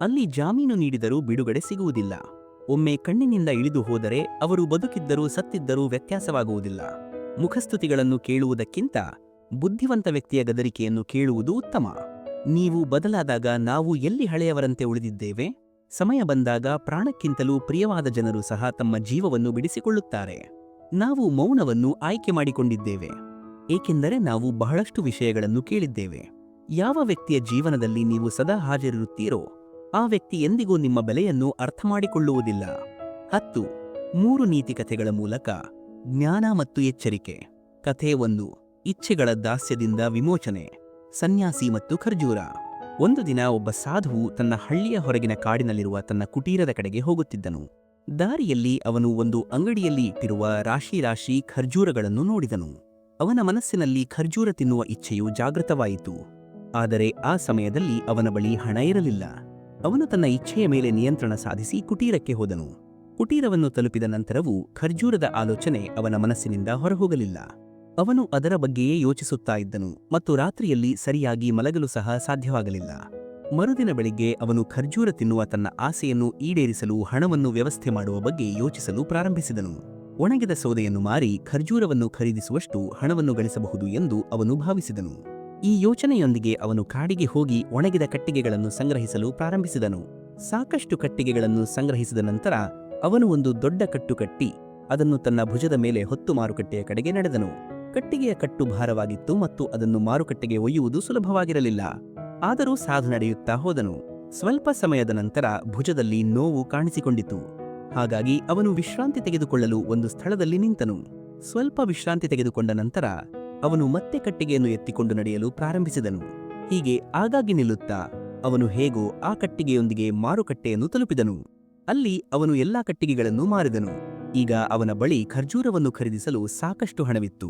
ಅಲ್ಲಿ ಜಾಮೀನು ನೀಡಿದರೂ ಬಿಡುಗಡೆ ಸಿಗುವುದಿಲ್ಲ. ಒಮ್ಮೆ ಕಣ್ಣಿನಿಂದ ಇಳಿದು ಹೋದರೆ ಅವರು ಬದುಕಿದ್ದರೂ ಸತ್ತಿದ್ದರೂ ವ್ಯತ್ಯಾಸವಾಗುವುದಿಲ್ಲ. ಮುಖಸ್ತುತಿಗಳನ್ನು ಕೇಳುವುದಕ್ಕಿಂತ ಬುದ್ಧಿವಂತ ವ್ಯಕ್ತಿಯ ಗದರಿಕೆಯನ್ನು ಕೇಳುವುದು ಉತ್ತಮ. ನೀವು ಬದಲಾದಾಗ ನಾವು ಎಲ್ಲಿ ಹಳೆಯವರಂತೆ ಉಳಿದಿದ್ದೇವೆ? ಸಮಯ ಬಂದಾಗ ಪ್ರಾಣಕ್ಕಿಂತಲೂ ಪ್ರಿಯವಾದ ಜನರು ಸಹ ತಮ್ಮ ಜೀವವನ್ನು ಬಿಡಿಸಿಕೊಳ್ಳುತ್ತಾರೆ. ನಾವು ಮೌನವನ್ನು ಆಯ್ಕೆ ಮಾಡಿಕೊಂಡಿದ್ದೇವೆ, ಏಕೆಂದರೆ ನಾವು ಬಹಳಷ್ಟು ವಿಷಯಗಳನ್ನು ಕೇಳಿದ್ದೇವೆ. ಯಾವ ವ್ಯಕ್ತಿಯ ಜೀವನದಲ್ಲಿ ನೀವು ಸದಾ ಹಾಜರಿರುತ್ತೀರೋ ಆ ವ್ಯಕ್ತಿ ಎಂದಿಗೂ ನಿಮ್ಮ ಬೆಲೆಯನ್ನು ಅರ್ಥಮಾಡಿಕೊಳ್ಳುವುದಿಲ್ಲ. 10 3 ನೀತಿಕಥೆಗಳ ಮೂಲಕ ಜ್ಞಾನ ಮತ್ತು ಎಚ್ಚರಿಕೆ. ಕಥೆ 1. ಇಚ್ಛೆಗಳ ದಾಸ್ಯದಿಂದ ವಿಮೋಚನೆ. ಸನ್ಯಾಸಿ ಮತ್ತು ಖರ್ಜೂರ. ಒಂದು ದಿನ ಒಬ್ಬ ಸಾಧುವು ತನ್ನ ಹಳ್ಳಿಯ ಹೊರಗಿನ ಕಾಡಿನಲ್ಲಿರುವ ತನ್ನ ಕುಟೀರದ ಕಡೆಗೆ ಹೋಗುತ್ತಿದ್ದನು. ದಾರಿಯಲ್ಲಿ ಅವನು ಒಂದು ಅಂಗಡಿಯಲ್ಲಿ ಇಟ್ಟಿರುವ ರಾಶಿ ರಾಶಿ ಖರ್ಜೂರಗಳನ್ನು ನೋಡಿದನು. ಅವನ ಮನಸ್ಸಿನಲ್ಲಿ ಖರ್ಜೂರ ತಿನ್ನುವ ಇಚ್ಛೆಯು ಜಾಗೃತವಾಯಿತು. ಆದರೆ ಆ ಸಮಯದಲ್ಲಿ ಅವನ ಬಳಿ ಹಣ ಇರಲಿಲ್ಲ. ಅವನು ತನ್ನ ಇಚ್ಛೆಯ ಮೇಲೆ ನಿಯಂತ್ರಣ ಸಾಧಿಸಿ ಕುಟೀರಕ್ಕೆ ಹೋದನು. ಕುಟೀರವನ್ನು ತಲುಪಿದ ನಂತರವೂ ಖರ್ಜೂರದ ಆಲೋಚನೆ ಅವನ ಮನಸ್ಸಿನಿಂದ ಹೊರಹೋಗಲಿಲ್ಲ. ಅವನು ಅದರ ಬಗ್ಗೆಯೇ ಯೋಚಿಸುತ್ತಾ ಇದ್ದನು ಮತ್ತು ರಾತ್ರಿಯಲ್ಲಿ ಸರಿಯಾಗಿ ಮಲಗಲು ಸಹ ಸಾಧ್ಯವಾಗಲಿಲ್ಲ. ಮರುದಿನ ಬೆಳಿಗ್ಗೆ ಅವನು ಖರ್ಜೂರ ತಿನ್ನುವ ತನ್ನ ಆಸೆಯನ್ನು ಈಡೇರಿಸಲು ಹಣವನ್ನು ವ್ಯವಸ್ಥೆ ಮಾಡುವ ಬಗ್ಗೆ ಯೋಚಿಸಲು ಪ್ರಾರಂಭಿಸಿದನು. ಒಣಗಿದ ಸೌದೆಯನ್ನು ಮಾರಿ ಖರ್ಜೂರವನ್ನು ಖರೀದಿಸುವಷ್ಟು ಹಣವನ್ನು ಗಳಿಸಬಹುದು ಎಂದು ಅವನು ಭಾವಿಸಿದನು. ಈ ಯೋಚನೆಯೊಂದಿಗೆ ಅವನು ಕಾಡಿಗೆ ಹೋಗಿ ಒಣಗಿದ ಕಟ್ಟಿಗೆಗಳನ್ನು ಸಂಗ್ರಹಿಸಲು ಪ್ರಾರಂಭಿಸಿದನು. ಸಾಕಷ್ಟು ಕಟ್ಟಿಗೆಗಳನ್ನು ಸಂಗ್ರಹಿಸಿದ ನಂತರ ಅವನು ಒಂದು ದೊಡ್ಡ ಕಟ್ಟು ಕಟ್ಟಿ ಅದನ್ನು ತನ್ನ ಭುಜದ ಮೇಲೆ ಹೊತ್ತು ಮಾರುಕಟ್ಟೆಯ ಕಡೆಗೆ ನಡೆದನು. ಕಟ್ಟಿಗೆಯ ಕಟ್ಟು ಭಾರವಾಗಿತ್ತು ಮತ್ತು ಅದನ್ನು ಮಾರುಕಟ್ಟೆಗೆ ಒಯ್ಯುವುದು ಸುಲಭವಾಗಿರಲಿಲ್ಲ. ಆದರೂ ಸಾಧು ನಡೆಯುತ್ತಾ ಹೋದನು. ಸ್ವಲ್ಪ ಸಮಯದ ನಂತರ ಭುಜದಲ್ಲಿ ನೋವು ಕಾಣಿಸಿಕೊಂಡಿತು. ಹಾಗಾಗಿ ಅವನು ವಿಶ್ರಾಂತಿ ತೆಗೆದುಕೊಳ್ಳಲು ಒಂದು ಸ್ಥಳದಲ್ಲಿ ನಿಂತನು. ಸ್ವಲ್ಪ ವಿಶ್ರಾಂತಿ ತೆಗೆದುಕೊಂಡ ನಂತರ ಅವನು ಮತ್ತೆ ಕಟ್ಟಿಗೆಯನ್ನು ಎತ್ತಿಕೊಂಡು ನಡೆಯಲು ಪ್ರಾರಂಭಿಸಿದನು. ಹೀಗೆ ಆಗಾಗ್ಗೆ ನಿಲ್ಲುತ್ತಾ ಅವನು ಹೇಗೋ ಆ ಕಟ್ಟಿಗೆಯೊಂದಿಗೆ ಮಾರುಕಟ್ಟೆಯನ್ನು ತಲುಪಿದನು. ಅಲ್ಲಿ ಅವನು ಎಲ್ಲಾ ಕಟ್ಟಿಗೆಗಳನ್ನು ಮಾರಿದನು. ಈಗ ಅವನ ಬಳಿ ಖರ್ಜೂರವನ್ನು ಖರೀದಿಸಲು ಸಾಕಷ್ಟು ಹಣವಿತ್ತು.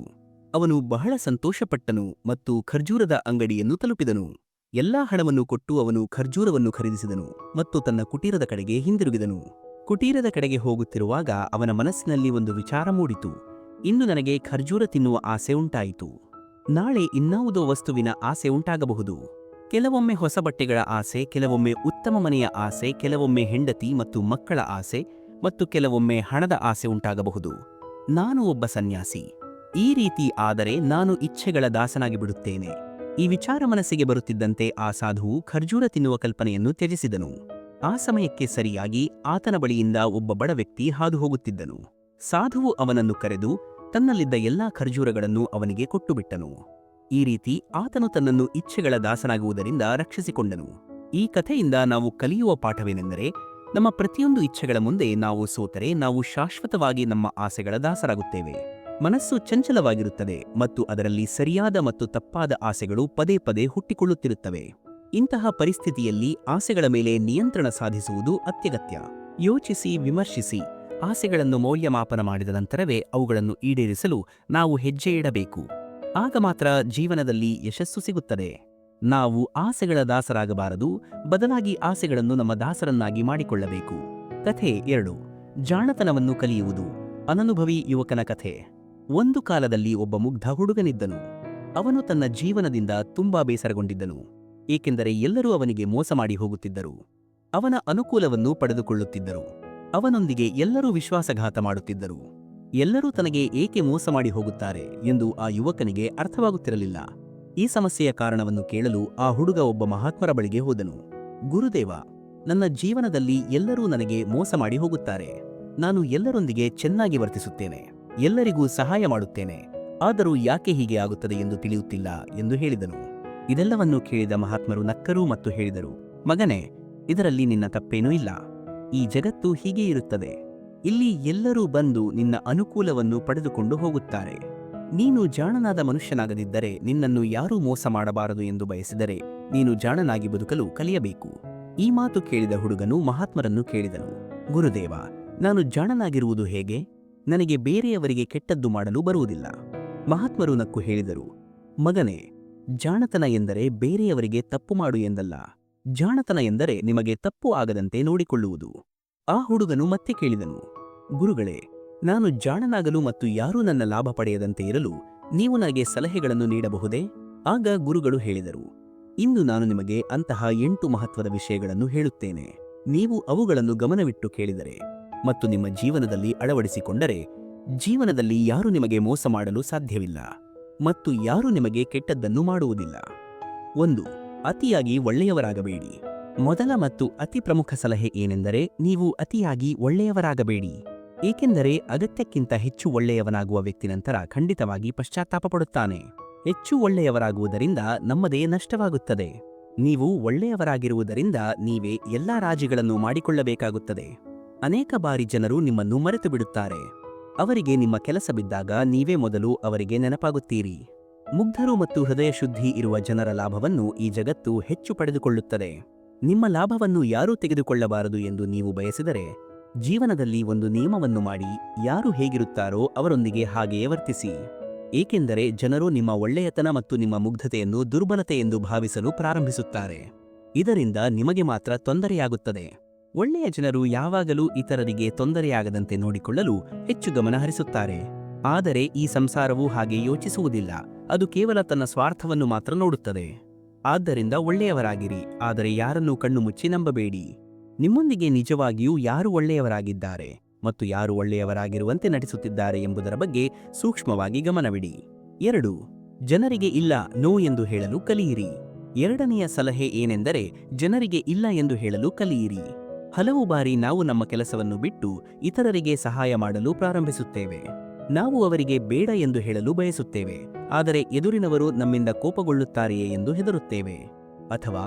ಅವನು ಬಹಳ ಸಂತೋಷಪಟ್ಟನು ಮತ್ತು ಖರ್ಜೂರದ ಅಂಗಡಿಯನ್ನು ತಲುಪಿದನು. ಎಲ್ಲಾ ಹಣವನ್ನು ಕೊಟ್ಟು ಅವನು ಖರ್ಜೂರವನ್ನು ಖರೀದಿಸಿದನು ಮತ್ತು ತನ್ನ ಕುಟೀರದ ಕಡೆಗೆ ಹಿಂದಿರುಗಿದನು. ಕುಟೀರದ ಕಡೆಗೆ ಹೋಗುತ್ತಿರುವಾಗ ಅವನ ಮನಸ್ಸಿನಲ್ಲಿ ಒಂದು ವಿಚಾರ ಮೂಡಿತು. ಇಂದು ನನಗೆ ಖರ್ಜೂರ ತಿನ್ನುವ ಆಸೆ ಉಂಟಾಯಿತು. ನಾಳೆ ಇನ್ನಾವುದೋ ವಸ್ತುವಿನ ಆಸೆ ಉಂಟಾಗಬಹುದು. ಕೆಲವೊಮ್ಮೆ ಹೊಸ ಬಟ್ಟೆಗಳ ಆಸೆ, ಕೆಲವೊಮ್ಮೆ ಉತ್ತಮ ಮನೆಯ ಆಸೆ, ಕೆಲವೊಮ್ಮೆ ಹೆಂಡತಿ ಮತ್ತು ಮಕ್ಕಳ ಆಸೆ ಮತ್ತು ಕೆಲವೊಮ್ಮೆ ಹಣದ ಆಸೆ ಉಂಟಾಗಬಹುದು. ನಾನು ಒಬ್ಬ ಸನ್ಯಾಸಿ. ಈ ರೀತಿ ಆದರೆ ನಾನು ಇಚ್ಛೆಗಳ ದಾಸನಾಗಿ ಬಿಡುತ್ತೇನೆ. ಈ ವಿಚಾರ ಮನಸ್ಸಿಗೆ ಬರುತ್ತಿದ್ದಂತೆ ಆ ಸಾಧುವು ಖರ್ಜೂರ ತಿನ್ನುವ ಕಲ್ಪನೆಯನ್ನು ತ್ಯಜಿಸಿದನು. ಆ ಸಮಯಕ್ಕೆ ಸರಿಯಾಗಿ ಆತನ ಬಳಿಯಿಂದ ಒಬ್ಬ ಬಡ ವ್ಯಕ್ತಿ ಹಾದು ಹೋಗುತ್ತಿದ್ದನು. ಸಾಧುವು ಅವನನ್ನು ಕರೆದು ತನ್ನಲ್ಲಿದ್ದ ಎಲ್ಲಾ ಖರ್ಜೂರಗಳನ್ನು ಅವನಿಗೆ ಕೊಟ್ಟುಬಿಟ್ಟನು. ಈ ರೀತಿ ಆತನು ತನ್ನನ್ನು ಇಚ್ಛೆಗಳ ದಾಸನಾಗುವುದರಿಂದ ರಕ್ಷಿಸಿಕೊಂಡನು. ಈ ಕಥೆಯಿಂದ ನಾವು ಕಲಿಯುವ ಪಾಠವೇನೆಂದರೆ, ನಮ್ಮ ಪ್ರತಿಯೊಂದು ಇಚ್ಛೆಗಳ ಮುಂದೆ ನಾವು ಸೋತರೆ ನಾವು ಶಾಶ್ವತವಾಗಿ ನಮ್ಮ ಆಸೆಗಳ ದಾಸರಾಗುತ್ತೇವೆ. ಮನಸ್ಸು ಚಂಚಲವಾಗಿರುತ್ತದೆ ಮತ್ತು ಅದರಲ್ಲಿ ಸರಿಯಾದ ಮತ್ತು ತಪ್ಪಾದ ಆಸೆಗಳು ಪದೇ ಪದೇ ಹುಟ್ಟಿಕೊಳ್ಳುತ್ತಿರುತ್ತವೆ. ಇಂತಹ ಪರಿಸ್ಥಿತಿಯಲ್ಲಿ ಆಸೆಗಳ ಮೇಲೆ ನಿಯಂತ್ರಣ ಸಾಧಿಸುವುದು ಅತ್ಯಗತ್ಯ. ಯೋಚಿಸಿ, ವಿಮರ್ಶಿಸಿ, ಆಸೆಗಳನ್ನು ಮೌಲ್ಯಮಾಪನ ಮಾಡಿದ ನಂತರವೇ ಅವುಗಳನ್ನು ಈಡೇರಿಸಲು ನಾವು ಹೆಜ್ಜೆ ಇಡಬೇಕು. ಆಗ ಮಾತ್ರ ಜೀವನದಲ್ಲಿ ಯಶಸ್ಸು ಸಿಗುತ್ತದೆ. ನಾವು ಆಸೆಗಳ ದಾಸರಾಗಬಾರದು, ಬದಲಾಗಿ ಆಸೆಗಳನ್ನು ನಮ್ಮ ದಾಸರನ್ನಾಗಿ ಮಾಡಿಕೊಳ್ಳಬೇಕು. ಕಥೆ 2. ಜಾಣತನವನ್ನು ಕಲಿಯುವುದು. ಅನನುಭವಿ ಯುವಕನ ಕಥೆ. ಒಂದು ಕಾಲದಲ್ಲಿ ಒಬ್ಬ ಮುಗ್ಧ ಹುಡುಗನಿದ್ದನು. ಅವನು ತನ್ನ ಜೀವನದಿಂದ ತುಂಬಾ ಬೇಸರಗೊಂಡಿದ್ದನು, ಏಕೆಂದರೆ ಎಲ್ಲರೂ ಅವನಿಗೆ ಮೋಸ ಮಾಡಿ ಹೋಗುತ್ತಿದ್ದರು. ಅವನ ಅನುಕೂಲವನ್ನು ಪಡೆದುಕೊಳ್ಳುತ್ತಿದ್ದರು. ಅವನೊಂದಿಗೆ ಎಲ್ಲರೂ ವಿಶ್ವಾಸಘಾತ ಮಾಡುತ್ತಿದ್ದರು. ಎಲ್ಲರೂ ತನಗೆ ಏಕೆ ಮೋಸ ಮಾಡಿ ಹೋಗುತ್ತಾರೆ ಎಂದು ಆ ಯುವಕನಿಗೆ ಅರ್ಥವಾಗುತ್ತಿರಲಿಲ್ಲ. ಈ ಸಮಸ್ಯೆಯ ಕಾರಣವನ್ನು ಕೇಳಲು ಆ ಹುಡುಗ ಒಬ್ಬ ಮಹಾತ್ಮರ ಬಳಿಗೆ ಹೋದನು. ಗುರುದೇವ, ನನ್ನ ಜೀವನದಲ್ಲಿ ಎಲ್ಲರೂ ನನಗೆ ಮೋಸ ಮಾಡಿ ಹೋಗುತ್ತಾರೆ. ನಾನು ಎಲ್ಲರೊಂದಿಗೆ ಚೆನ್ನಾಗಿ ವರ್ತಿಸುತ್ತೇನೆ, ಎಲ್ಲರಿಗೂ ಸಹಾಯ ಮಾಡುತ್ತೇನೆ, ಆದರೂ ಯಾಕೆ ಹೀಗೆ ಆಗುತ್ತದೆ ಎಂದು ತಿಳಿಯುತ್ತಿಲ್ಲ ಎಂದು ಹೇಳಿದನು. ಇದೆಲ್ಲವನ್ನೂ ಕೇಳಿದ ಮಹಾತ್ಮರು ನಕ್ಕರು ಮತ್ತು ಹೇಳಿದರು, ಮಗನೇ, ಇದರಲ್ಲಿ ನಿನ್ನ ತಪ್ಪೇನೂ ಇಲ್ಲ. ಈ ಜಗತ್ತು ಹೀಗೆ ಇರುತ್ತದೆ. ಇಲ್ಲಿ ಎಲ್ಲರೂ ಬಂದು ನಿನ್ನ ಅನುಕೂಲವನ್ನು ಪಡೆದುಕೊಂಡು ಹೋಗುತ್ತಾರೆ. ನೀನು ಜಾಣನಾದ ಮನುಷ್ಯನಾಗದಿದ್ದರೆ, ನಿನ್ನನ್ನು ಯಾರೂ ಮೋಸ ಮಾಡಬಾರದು ಎಂದು ಬಯಸಿದರೆ ನೀನು ಜಾಣನಾಗಿ ಬದುಕಲು ಕಲಿಯಬೇಕು. ಈ ಮಾತು ಕೇಳಿದ ಹುಡುಗನು ಮಹಾತ್ಮರನ್ನು ಕೇಳಿದನು, ಗುರುದೇವ, ನಾನು ಜಾಣನಾಗಿರುವುದು ಹೇಗೆ? ನನಗೆ ಬೇರೆಯವರಿಗೆ ಕೆಟ್ಟದ್ದು ಮಾಡಲು ಬರುವುದಿಲ್ಲ. ಮಹಾತ್ಮರು ನಕ್ಕು ಹೇಳಿದರು, ಮಗನೇ, ಜಾಣತನ ಎಂದರೆ ಬೇರೆಯವರಿಗೆ ತಪ್ಪು ಮಾಡು ಎಂದಲ್ಲ. ಜಾಣತನ ಎಂದರೆ ನಿಮಗೆ ತಪ್ಪು ಆಗದಂತೆ ನೋಡಿಕೊಳ್ಳುವುದು. ಆ ಹುಡುಗನು ಮತ್ತೆ ಕೇಳಿದನು, ಗುರುಗಳೇ, ನಾನು ಜಾಣನಾಗಲು ಮತ್ತು ಯಾರೂ ನನ್ನ ಲಾಭ ಪಡೆಯದಂತೆ ಇರಲು ನೀವು ನನಗೆ ಸಲಹೆಗಳನ್ನು ನೀಡಬಹುದೇ? ಆಗ ಗುರುಗಳು ಹೇಳಿದರು, ಇಂದು ನಾನು ನಿಮಗೆ ಅಂತಹ 8 ಮಹತ್ವದ ವಿಷಯಗಳನ್ನು ಹೇಳುತ್ತೇನೆ. ನೀವು ಅವುಗಳನ್ನು ಗಮನವಿಟ್ಟು ಕೇಳಿದರೆ ಮತ್ತು ನಿಮ್ಮ ಜೀವನದಲ್ಲಿ ಅಳವಡಿಸಿಕೊಂಡರೆ, ಜೀವನದಲ್ಲಿ ಯಾರೂ ನಿಮಗೆ ಮೋಸ ಮಾಡಲು ಸಾಧ್ಯವಿಲ್ಲ ಮತ್ತು ಯಾರೂ ನಿಮಗೆ ಕೆಟ್ಟದ್ದನ್ನು ಮಾಡುವುದಿಲ್ಲ. 1. ಅತಿಯಾಗಿ ಒಳ್ಳೆಯವರಾಗಬೇಡಿ. ಮೊದಲ ಮತ್ತು ಅತಿ ಪ್ರಮುಖ ಸಲಹೆ ಏನೆಂದರೆ, ನೀವು ಅತಿಯಾಗಿ ಒಳ್ಳೆಯವರಾಗಬೇಡಿ. ಏಕೆಂದರೆ ಅಗತ್ಯಕ್ಕಿಂತ ಹೆಚ್ಚು ಒಳ್ಳೆಯವನಾಗುವ ವ್ಯಕ್ತಿ ನಂತರ ಖಂಡಿತವಾಗಿ ಪಶ್ಚಾತ್ತಾಪ ಪಡುತ್ತಾನೆ. ಹೆಚ್ಚು ಒಳ್ಳೆಯವರಾಗುವುದರಿಂದ ನಮ್ಮದೇ ನಷ್ಟವಾಗುತ್ತದೆ. ನೀವು ಒಳ್ಳೆಯವರಾಗಿರುವುದರಿಂದ ನೀವೇ ಎಲ್ಲಾ ರಾಜಿಗಳನ್ನು ಮಾಡಿಕೊಳ್ಳಬೇಕಾಗುತ್ತದೆ. ಅನೇಕ ಬಾರಿ ಜನರು ನಿಮ್ಮನ್ನು ಮರೆತು ಬಿಡುತ್ತಾರೆ. ಅವರಿಗೆ ನಿಮ್ಮ ಕೆಲಸ ಬಿದ್ದಾಗ ನೀವೇ ಮೊದಲು ಅವರಿಗೆ ನೆನಪಾಗುತ್ತೀರಿ. ಮುಗ್ಧರು ಮತ್ತು ಹೃದಯ ಶುದ್ಧಿ ಇರುವ ಜನರ ಲಾಭವನ್ನು ಈ ಜಗತ್ತು ಹೆಚ್ಚು ಪಡೆದುಕೊಳ್ಳುತ್ತದೆ. ನಿಮ್ಮ ಲಾಭವನ್ನು ಯಾರೂ ತೆಗೆದುಕೊಳ್ಳಬಾರದು ಎಂದು ನೀವು ಬಯಸಿದರೆ, ಜೀವನದಲ್ಲಿ ಒಂದು ನಿಯಮವನ್ನು ಮಾಡಿ, ಯಾರು ಹೇಗಿರುತ್ತಾರೋ ಅವರೊಂದಿಗೆ ಹಾಗೆಯೇ ವರ್ತಿಸಿ. ಏಕೆಂದರೆ ಜನರು ನಿಮ್ಮ ಒಳ್ಳೆಯತನ ಮತ್ತು ನಿಮ್ಮ ಮುಗ್ಧತೆಯನ್ನು ದುರ್ಬಲತೆ ಎಂದು ಭಾವಿಸಲು ಪ್ರಾರಂಭಿಸುತ್ತಾರೆ. ಇದರಿಂದ ನಿಮಗೆ ಮಾತ್ರ ತೊಂದರೆಯಾಗುತ್ತದೆ. ಒಳ್ಳೆಯ ಜನರು ಯಾವಾಗಲೂ ಇತರರಿಗೆ ತೊಂದರೆಯಾಗದಂತೆ ನೋಡಿಕೊಳ್ಳಲು ಹೆಚ್ಚು ಗಮನ ಹರಿಸುತ್ತಾರೆ. ಆದರೆ ಈ ಸಂಸಾರವು ಹಾಗೆ ಯೋಚಿಸುವುದಿಲ್ಲ. ಅದು ಕೇವಲ ತನ್ನ ಸ್ವಾರ್ಥವನ್ನು ಮಾತ್ರ ನೋಡುತ್ತದೆ. ಆದ್ದರಿಂದ ಒಳ್ಳೆಯವರಾಗಿರಿ, ಆದರೆ ಯಾರನ್ನೂ ಕಣ್ಣು ಮುಚ್ಚಿ ನಂಬಬೇಡಿ. ನಿಮ್ಮೊಂದಿಗೆ ನಿಜವಾಗಿಯೂ ಯಾರು ಒಳ್ಳೆಯವರಾಗಿದ್ದಾರೆ ಮತ್ತು ಯಾರು ಒಳ್ಳೆಯವರಾಗಿರುವಂತೆ ನಟಿಸುತ್ತಿದ್ದಾರೆ ಎಂಬುದರ ಬಗ್ಗೆ ಸೂಕ್ಷ್ಮವಾಗಿ ಗಮನವಿಡಿ. 2. ಜನರಿಗೆ ಇಲ್ಲ, ನೋ ಎಂದು ಹೇಳಲು ಕಲಿಯಿರಿ. ಎರಡನೆಯ ಸಲಹೆ ಏನೆಂದರೆ, ಜನರಿಗೆ ಇಲ್ಲ ಎಂದು ಹೇಳಲು ಕಲಿಯಿರಿ. ಹಲವು ಬಾರಿ ನಾವು ನಮ್ಮ ಕೆಲಸವನ್ನು ಬಿಟ್ಟು ಇತರರಿಗೆ ಸಹಾಯ ಮಾಡಲು ಪ್ರಾರಂಭಿಸುತ್ತೇವೆ. ನಾವು ಅವರಿಗೆ ಬೇಡ ಎಂದು ಹೇಳಲು ಬಯಸುತ್ತೇವೆ, ಆದರೆ ಎದುರಿನವರು ನಮ್ಮಿಂದ ಕೋಪಗೊಳ್ಳುತ್ತಾರೆಯೇ ಎಂದು ಹೆದರುತ್ತೇವೆ. ಅಥವಾ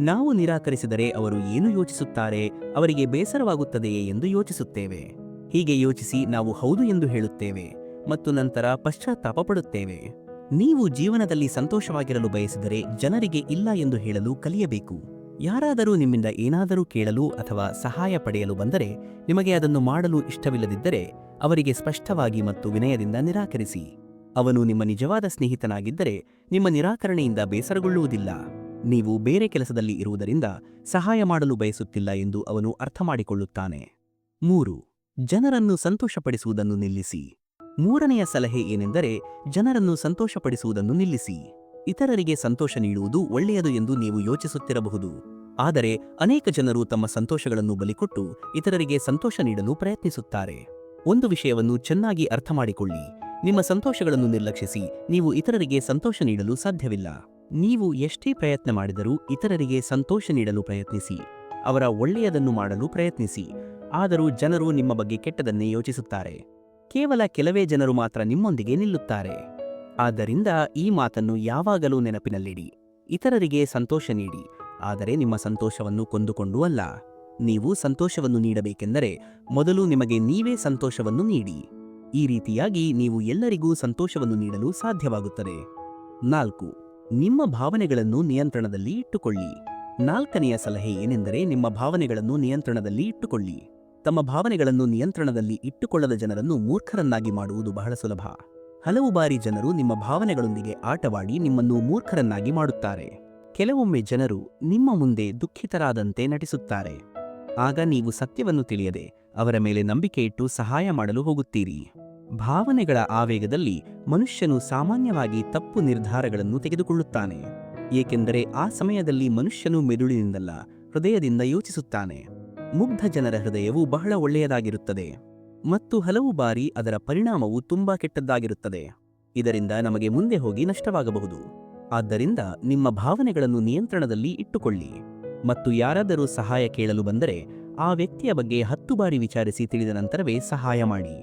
ನಾವು ನಿರಾಕರಿಸಿದರೆ ಅವರು ಏನು ಯೋಚಿಸುತ್ತಾರೆ, ಅವರಿಗೆ ಬೇಸರವಾಗುತ್ತದೆಯೇ ಎಂದು ಯೋಚಿಸುತ್ತೇವೆ. ಹೀಗೆ ಯೋಚಿಸಿ ನಾವು ಹೌದು ಎಂದು ಹೇಳುತ್ತೇವೆ ಮತ್ತು ನಂತರ ಪಶ್ಚಾತ್ತಾಪ ಪಡುತ್ತೇವೆ. ನೀವು ಜೀವನದಲ್ಲಿ ಸಂತೋಷವಾಗಿರಲು ಬಯಸಿದರೆ ಜನರಿಗೆ ಇಲ್ಲ ಎಂದು ಹೇಳಲು ಕಲಿಯಬೇಕು. ಯಾರಾದರೂ ನಿಮ್ಮಿಂದ ಏನಾದರೂ ಕೇಳಲು ಅಥವಾ ಸಹಾಯ ಪಡೆಯಲು ಬಂದರೆ, ನಿಮಗೆ ಅದನ್ನು ಮಾಡಲು ಇಷ್ಟವಿಲ್ಲದಿದ್ದರೆ ಅವರಿಗೆ ಸ್ಪಷ್ಟವಾಗಿ ಮತ್ತು ವಿನಯದಿಂದ ನಿರಾಕರಿಸಿ. ಅವನು ನಿಮ್ಮ ನಿಜವಾದ ಸ್ನೇಹಿತನಾಗಿದ್ದರೆ ನಿಮ್ಮ ನಿರಾಕರಣೆಯಿಂದ ಬೇಸರಗೊಳ್ಳುವುದಿಲ್ಲ. ನೀವು ಬೇರೆ ಕೆಲಸದಲ್ಲಿ ಇರುವುದರಿಂದ ಸಹಾಯ ಮಾಡಲು ಬಯಸುತ್ತಿಲ್ಲ ಎಂದು ಅವನು ಅರ್ಥಮಾಡಿಕೊಳ್ಳುತ್ತಾನೆ. 3. ಜನರನ್ನು ಸಂತೋಷಪಡಿಸುವುದನ್ನು ನಿಲ್ಲಿಸಿ. ಮೂರನೆಯ ಸಲಹೆ ಏನೆಂದರೆ, ಜನರನ್ನು ಸಂತೋಷಪಡಿಸುವುದನ್ನು ನಿಲ್ಲಿಸಿ. ಇತರರಿಗೆ ಸಂತೋಷ ನೀಡುವುದು ಒಳ್ಳೆಯದು ಎಂದು ನೀವು ಯೋಚಿಸುತ್ತಿರಬಹುದು. ಆದರೆ ಅನೇಕ ಜನರು ತಮ್ಮ ಸಂತೋಷಗಳನ್ನು ಬಲಿಕೊಟ್ಟು ಇತರರಿಗೆ ಸಂತೋಷ ನೀಡಲು ಪ್ರಯತ್ನಿಸುತ್ತಾರೆ. ಒಂದು ವಿಷಯವನ್ನು ಚೆನ್ನಾಗಿ ಅರ್ಥಮಾಡಿಕೊಳ್ಳಿ, ನಿಮ್ಮ ಸಂತೋಷಗಳನ್ನು ನಿರ್ಲಕ್ಷಿಸಿ ನೀವು ಇತರರಿಗೆ ಸಂತೋಷ ನೀಡಲು ಸಾಧ್ಯವಿಲ್ಲ. ನೀವು ಎಷ್ಟೇ ಪ್ರಯತ್ನ ಮಾಡಿದರೂ ಇತರರಿಗೆ ಸಂತೋಷ ನೀಡಲು ಪ್ರಯತ್ನಿಸಿ, ಅವರ ಒಳ್ಳೆಯದನ್ನು ಮಾಡಲು ಪ್ರಯತ್ನಿಸಿ. ಆದರೂ ಜನರು ನಿಮ್ಮ ಬಗ್ಗೆ ಕೆಟ್ಟದನ್ನೇ ಯೋಚಿಸುತ್ತಾರೆ. ಕೇವಲ ಕೆಲವೇ ಜನರು ಮಾತ್ರ ನಿಮ್ಮೊಂದಿಗೆ ನಿಲ್ಲುತ್ತಾರೆ. ಆದ್ದರಿಂದ ಈ ಮಾತನ್ನು ಯಾವಾಗಲೂ ನೆನಪಿನಲ್ಲಿಡಿ. ಇತರರಿಗೆ ಸಂತೋಷ ನೀಡಿ, ಆದರೆ ನಿಮ್ಮ ಸಂತೋಷವನ್ನು ಕೊಂದುಕೊಂಡು ಅಲ್ಲ. ನೀವು ಸಂತೋಷವನ್ನು ನೀಡಬೇಕೆಂದರೆ ಮೊದಲು ನಿಮಗೆ ನೀವೇ ಸಂತೋಷವನ್ನು ನೀಡಿ. ಈ ರೀತಿಯಾಗಿ ನೀವು ಎಲ್ಲರಿಗೂ ಸಂತೋಷವನ್ನು ನೀಡಲು ಸಾಧ್ಯವಾಗುತ್ತದೆ. 4. ನಿಮ್ಮ ಭಾವನೆಗಳನ್ನು ನಿಯಂತ್ರಣದಲ್ಲಿ ಇಟ್ಟುಕೊಳ್ಳಿ. 4ನೆಯ ಸಲಹೆ ಏನೆಂದರೆ, ನಿಮ್ಮ ಭಾವನೆಗಳನ್ನು ನಿಯಂತ್ರಣದಲ್ಲಿ ಇಟ್ಟುಕೊಳ್ಳಿ. ತಮ್ಮ ಭಾವನೆಗಳನ್ನು ನಿಯಂತ್ರಣದಲ್ಲಿ ಇಟ್ಟುಕೊಳ್ಳದ ಜನರನ್ನು ಮೂರ್ಖರನ್ನಾಗಿ ಮಾಡುವುದು ಬಹಳ ಸುಲಭ. ಹಲವು ಬಾರಿ ಜನರು ನಿಮ್ಮ ಭಾವನೆಗಳೊಂದಿಗೆ ಆಟವಾಡಿ ನಿಮ್ಮನ್ನು ಮೂರ್ಖರನ್ನಾಗಿ ಮಾಡುತ್ತಾರೆ. ಕೆಲವೊಮ್ಮೆ ಜನರು ನಿಮ್ಮ ಮುಂದೆ ದುಃಖಿತರಾದಂತೆ ನಟಿಸುತ್ತಾರೆ. ಆಗ ನೀವು ಸತ್ಯವನ್ನು ತಿಳಿಯದೆ ಅವರ ಮೇಲೆ ನಂಬಿಕೆ ಇಟ್ಟು ಸಹಾಯ ಮಾಡಲು ಹೋಗುತ್ತೀರಿ. ಭಾವನೆಗಳ ಆವೇಗದಲ್ಲಿ ಮನುಷ್ಯನು ಸಾಮಾನ್ಯವಾಗಿ ತಪ್ಪು ನಿರ್ಧಾರಗಳನ್ನು ತೆಗೆದುಕೊಳ್ಳುತ್ತಾನೆ. ಏಕೆಂದರೆ ಆ ಸಮಯದಲ್ಲಿ ಮನುಷ್ಯನು ಮೆದುಳಿನಿಂದಲ್ಲ, ಹೃದಯದಿಂದ ಯೋಚಿಸುತ್ತಾನೆ. ಮುಗ್ಧ ಜನರ ಹೃದಯವು ಬಹಳ ಒಳ್ಳೆಯದಾಗಿರುತ್ತದೆ ಮತ್ತು ಹಲವು ಬಾರಿ ಅದರ ಪರಿಣಾಮವು ತುಂಬಾ ಕೆಟ್ಟದ್ದಾಗಿರುತ್ತದೆ. ಇದರಿಂದ ನಮಗೆ ಮುಂದೆ ಹೋಗಿ ನಷ್ಟವಾಗಬಹುದು. ಆದ್ದರಿಂದ ನಿಮ್ಮ ಭಾವನೆಗಳನ್ನು ನಿಯಂತ್ರಣದಲ್ಲಿ ಇಟ್ಟುಕೊಳ್ಳಿ ಮತ್ತು ಯಾರಾದರೂ ಸಹಾಯ ಕೇಳಲು ಬಂದರೆ ಆ ವ್ಯಕ್ತಿಯ ಬಗ್ಗೆ 10 ಬಾರಿ ವಿಚಾರಿಸಿ ತಿಳಿದ ನಂತರವೇ ಸಹಾಯ ಮಾಡಿ.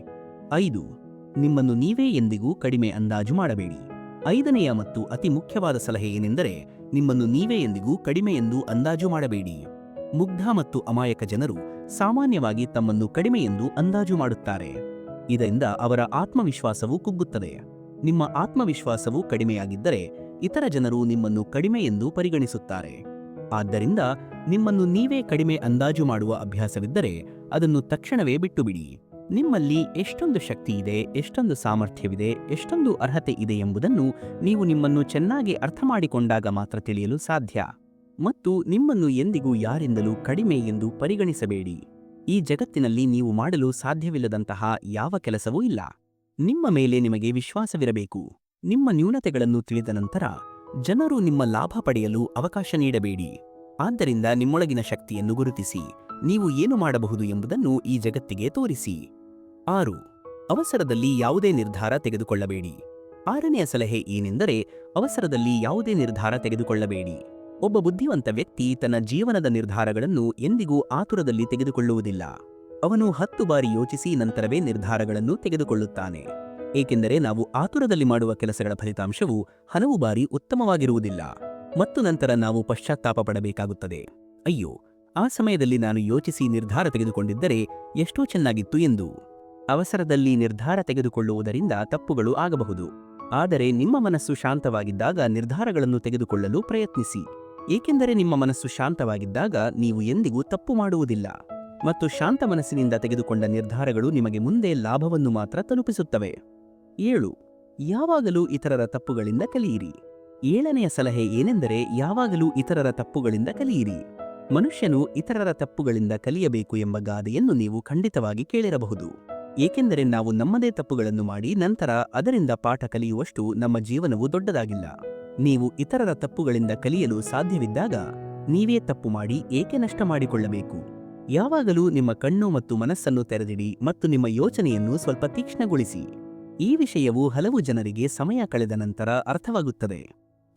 5. ನಿಮ್ಮನ್ನು ನೀವೇ ಎಂದಿಗೂ ಕಡಿಮೆ ಅಂದಾಜು ಮಾಡಬೇಡಿ. 5ನೆಯ ಮತ್ತು ಅತಿ ಮುಖ್ಯವಾದ ಸಲಹೆ ಏನೆಂದರೆ, ನಿಮ್ಮನ್ನು ನೀವೇ ಎಂದಿಗೂ ಕಡಿಮೆ ಎಂದು ಅಂದಾಜು ಮಾಡಬೇಡಿ. ಮುಗ್ಧ ಮತ್ತು ಅಮಾಯಕ ಜನರು ಸಾಮಾನ್ಯವಾಗಿ ತಮ್ಮನ್ನು ಕಡಿಮೆ ಎಂದು ಅಂದಾಜು ಮಾಡುತ್ತಾರೆ. ಇದರಿಂದ ಅವರ ಆತ್ಮವಿಶ್ವಾಸವು ಕುಗ್ಗುತ್ತದೆ. ನಿಮ್ಮ ಆತ್ಮವಿಶ್ವಾಸವು ಕಡಿಮೆಯಾಗಿದ್ದರೆ ಇತರ ಜನರು ನಿಮ್ಮನ್ನು ಕಡಿಮೆ ಎಂದು ಪರಿಗಣಿಸುತ್ತಾರೆ. ಆದ್ದರಿಂದ ನಿಮ್ಮನ್ನು ನೀವೇ ಕಡಿಮೆ ಅಂದಾಜು ಮಾಡುವ ಅಭ್ಯಾಸವಿದ್ದರೆ ಅದನ್ನು ತಕ್ಷಣವೇ ಬಿಟ್ಟುಬಿಡಿ. ನಿಮ್ಮಲ್ಲಿ ಎಷ್ಟೊಂದು ಶಕ್ತಿ ಇದೆ, ಎಷ್ಟೊಂದು ಸಾಮರ್ಥ್ಯವಿದೆ, ಎಷ್ಟೊಂದು ಅರ್ಹತೆ ಇದೆ ಎಂಬುದನ್ನು ನೀವು ನಿಮ್ಮನ್ನು ಚೆನ್ನಾಗಿ ಅರ್ಥಮಾಡಿಕೊಂಡಾಗ ಮಾತ್ರ ತಿಳಿಯಲು ಸಾಧ್ಯ. ಮತ್ತು ನಿಮ್ಮನ್ನು ಎಂದಿಗೂ ಯಾರಿಂದಲೂ ಕಡಿಮೆ ಎಂದು ಪರಿಗಣಿಸಬೇಡಿ. ಈ ಜಗತ್ತಿನಲ್ಲಿ ನೀವು ಮಾಡಲು ಸಾಧ್ಯವಿಲ್ಲದಂತಹ ಯಾವ ಕೆಲಸವೂ ಇಲ್ಲ. ನಿಮ್ಮ ಮೇಲೆ ನಿಮಗೆ ವಿಶ್ವಾಸವಿರಬೇಕು. ನಿಮ್ಮ ನ್ಯೂನತೆಗಳನ್ನು ತಿಳಿದ ನಂತರ ಜನರು ನಿಮ್ಮ ಲಾಭ ಪಡೆಯಲು ಅವಕಾಶ ನೀಡಬೇಡಿ. ಆದ್ದರಿಂದ ನಿಮ್ಮೊಳಗಿನ ಶಕ್ತಿಯನ್ನು ಗುರುತಿಸಿ ನೀವು ಏನು ಮಾಡಬಹುದು ಎಂಬುದನ್ನು ಈ ಜಗತ್ತಿಗೆ ತೋರಿಸಿ. 6. ಅವಸರದಲ್ಲಿ ಯಾವುದೇ ನಿರ್ಧಾರ ತೆಗೆದುಕೊಳ್ಳಬೇಡಿ. 6ನೆಯ ಸಲಹೆ ಏನೆಂದರೆ, ಅವಸರದಲ್ಲಿ ಯಾವುದೇ ನಿರ್ಧಾರ ತೆಗೆದುಕೊಳ್ಳಬೇಡಿ. ಒಬ್ಬ ಬುದ್ಧಿವಂತ ವ್ಯಕ್ತಿ ತನ್ನ ಜೀವನದ ನಿರ್ಧಾರಗಳನ್ನು ಎಂದಿಗೂ ಆತುರದಲ್ಲಿ ತೆಗೆದುಕೊಳ್ಳುವುದಿಲ್ಲ. ಅವನು 10 ಬಾರಿ ಯೋಚಿಸಿ ನಂತರವೇ ನಿರ್ಧಾರಗಳನ್ನು ತೆಗೆದುಕೊಳ್ಳುತ್ತಾನೆ. ಏಕೆಂದರೆ ನಾವು ಆತುರದಲ್ಲಿ ಮಾಡುವ ಕೆಲಸಗಳ ಫಲಿತಾಂಶವು ಹಲವು ಬಾರಿ ಉತ್ತಮವಾಗಿರುವುದಿಲ್ಲ ಮತ್ತು ನಂತರ ನಾವು ಪಶ್ಚಾತ್ತಾಪ ಪಡಬೇಕಾಗುತ್ತದೆ. ಅಯ್ಯೋ, ಆ ಸಮಯದಲ್ಲಿ ನಾನು ಯೋಚಿಸಿ ನಿರ್ಧಾರ ತೆಗೆದುಕೊಂಡಿದ್ದರೆ ಎಷ್ಟೋ ಚೆನ್ನಾಗಿತ್ತು ಎಂದು. ಅವಸರದಲ್ಲಿ ನಿರ್ಧಾರ ತೆಗೆದುಕೊಳ್ಳುವುದರಿಂದ ತಪ್ಪುಗಳು ಆಗಬಹುದು. ಆದರೆ ನಿಮ್ಮ ಮನಸ್ಸು ಶಾಂತವಾಗಿದ್ದಾಗ ನಿರ್ಧಾರಗಳನ್ನು ತೆಗೆದುಕೊಳ್ಳಲು ಪ್ರಯತ್ನಿಸಿ. ಏಕೆಂದರೆ ನಿಮ್ಮ ಮನಸ್ಸು ಶಾಂತವಾಗಿದ್ದಾಗ ನೀವು ಎಂದಿಗೂ ತಪ್ಪು ಮಾಡುವುದಿಲ್ಲ ಮತ್ತು ಶಾಂತ ಮನಸ್ಸಿನಿಂದ ತೆಗೆದುಕೊಂಡ ನಿರ್ಧಾರಗಳು ನಿಮಗೆ ಮುಂದೆ ಲಾಭವನ್ನು ಮಾತ್ರ ತಲುಪಿಸುತ್ತವೆ. 7. ಯಾವಾಗಲೂ ಇತರರ ತಪ್ಪುಗಳಿಂದ ಕಲಿಯಿರಿ. 7ನೆಯ ಸಲಹೆ ಏನೆಂದರೆ, ಯಾವಾಗಲೂ ಇತರರ ತಪ್ಪುಗಳಿಂದ ಕಲಿಯಿರಿ. ಮನುಷ್ಯನು ಇತರರ ತಪ್ಪುಗಳಿಂದ ಕಲಿಯಬೇಕು ಎಂಬ ಗಾದೆಯನ್ನು ನೀವು ಖಂಡಿತವಾಗಿ ಕೇಳಿರಬಹುದು. ಏಕೆಂದರೆ ನಾವು ನಮ್ಮದೇ ತಪ್ಪುಗಳನ್ನು ಮಾಡಿ ನಂತರ ಅದರಿಂದ ಪಾಠ ಕಲಿಯುವಷ್ಟು ನಮ್ಮ ಜೀವನವು ದೊಡ್ಡದಾಗಿಲ್ಲ. ನೀವು ಇತರರ ತಪ್ಪುಗಳಿಂದ ಕಲಿಯಲು ಸಾಧ್ಯವಿದ್ದಾಗ ನೀವೇ ತಪ್ಪು ಮಾಡಿ ಏಕೆ ನಷ್ಟ ಮಾಡಿಕೊಳ್ಳಬೇಕು? ಯಾವಾಗಲೂ ನಿಮ್ಮ ಕಣ್ಣು ಮತ್ತು ಮನಸ್ಸನ್ನು ತೆರೆದಿಡಿ ಮತ್ತು ನಿಮ್ಮ ಯೋಚನೆಯನ್ನು ಸ್ವಲ್ಪ ತೀಕ್ಷ್ಣಗೊಳಿಸಿ. ಈ ವಿಷಯವು ಹಲವು ಜನರಿಗೆ ಸಮಯ ಕಳೆದ ನಂತರ ಅರ್ಥವಾಗುತ್ತದೆ.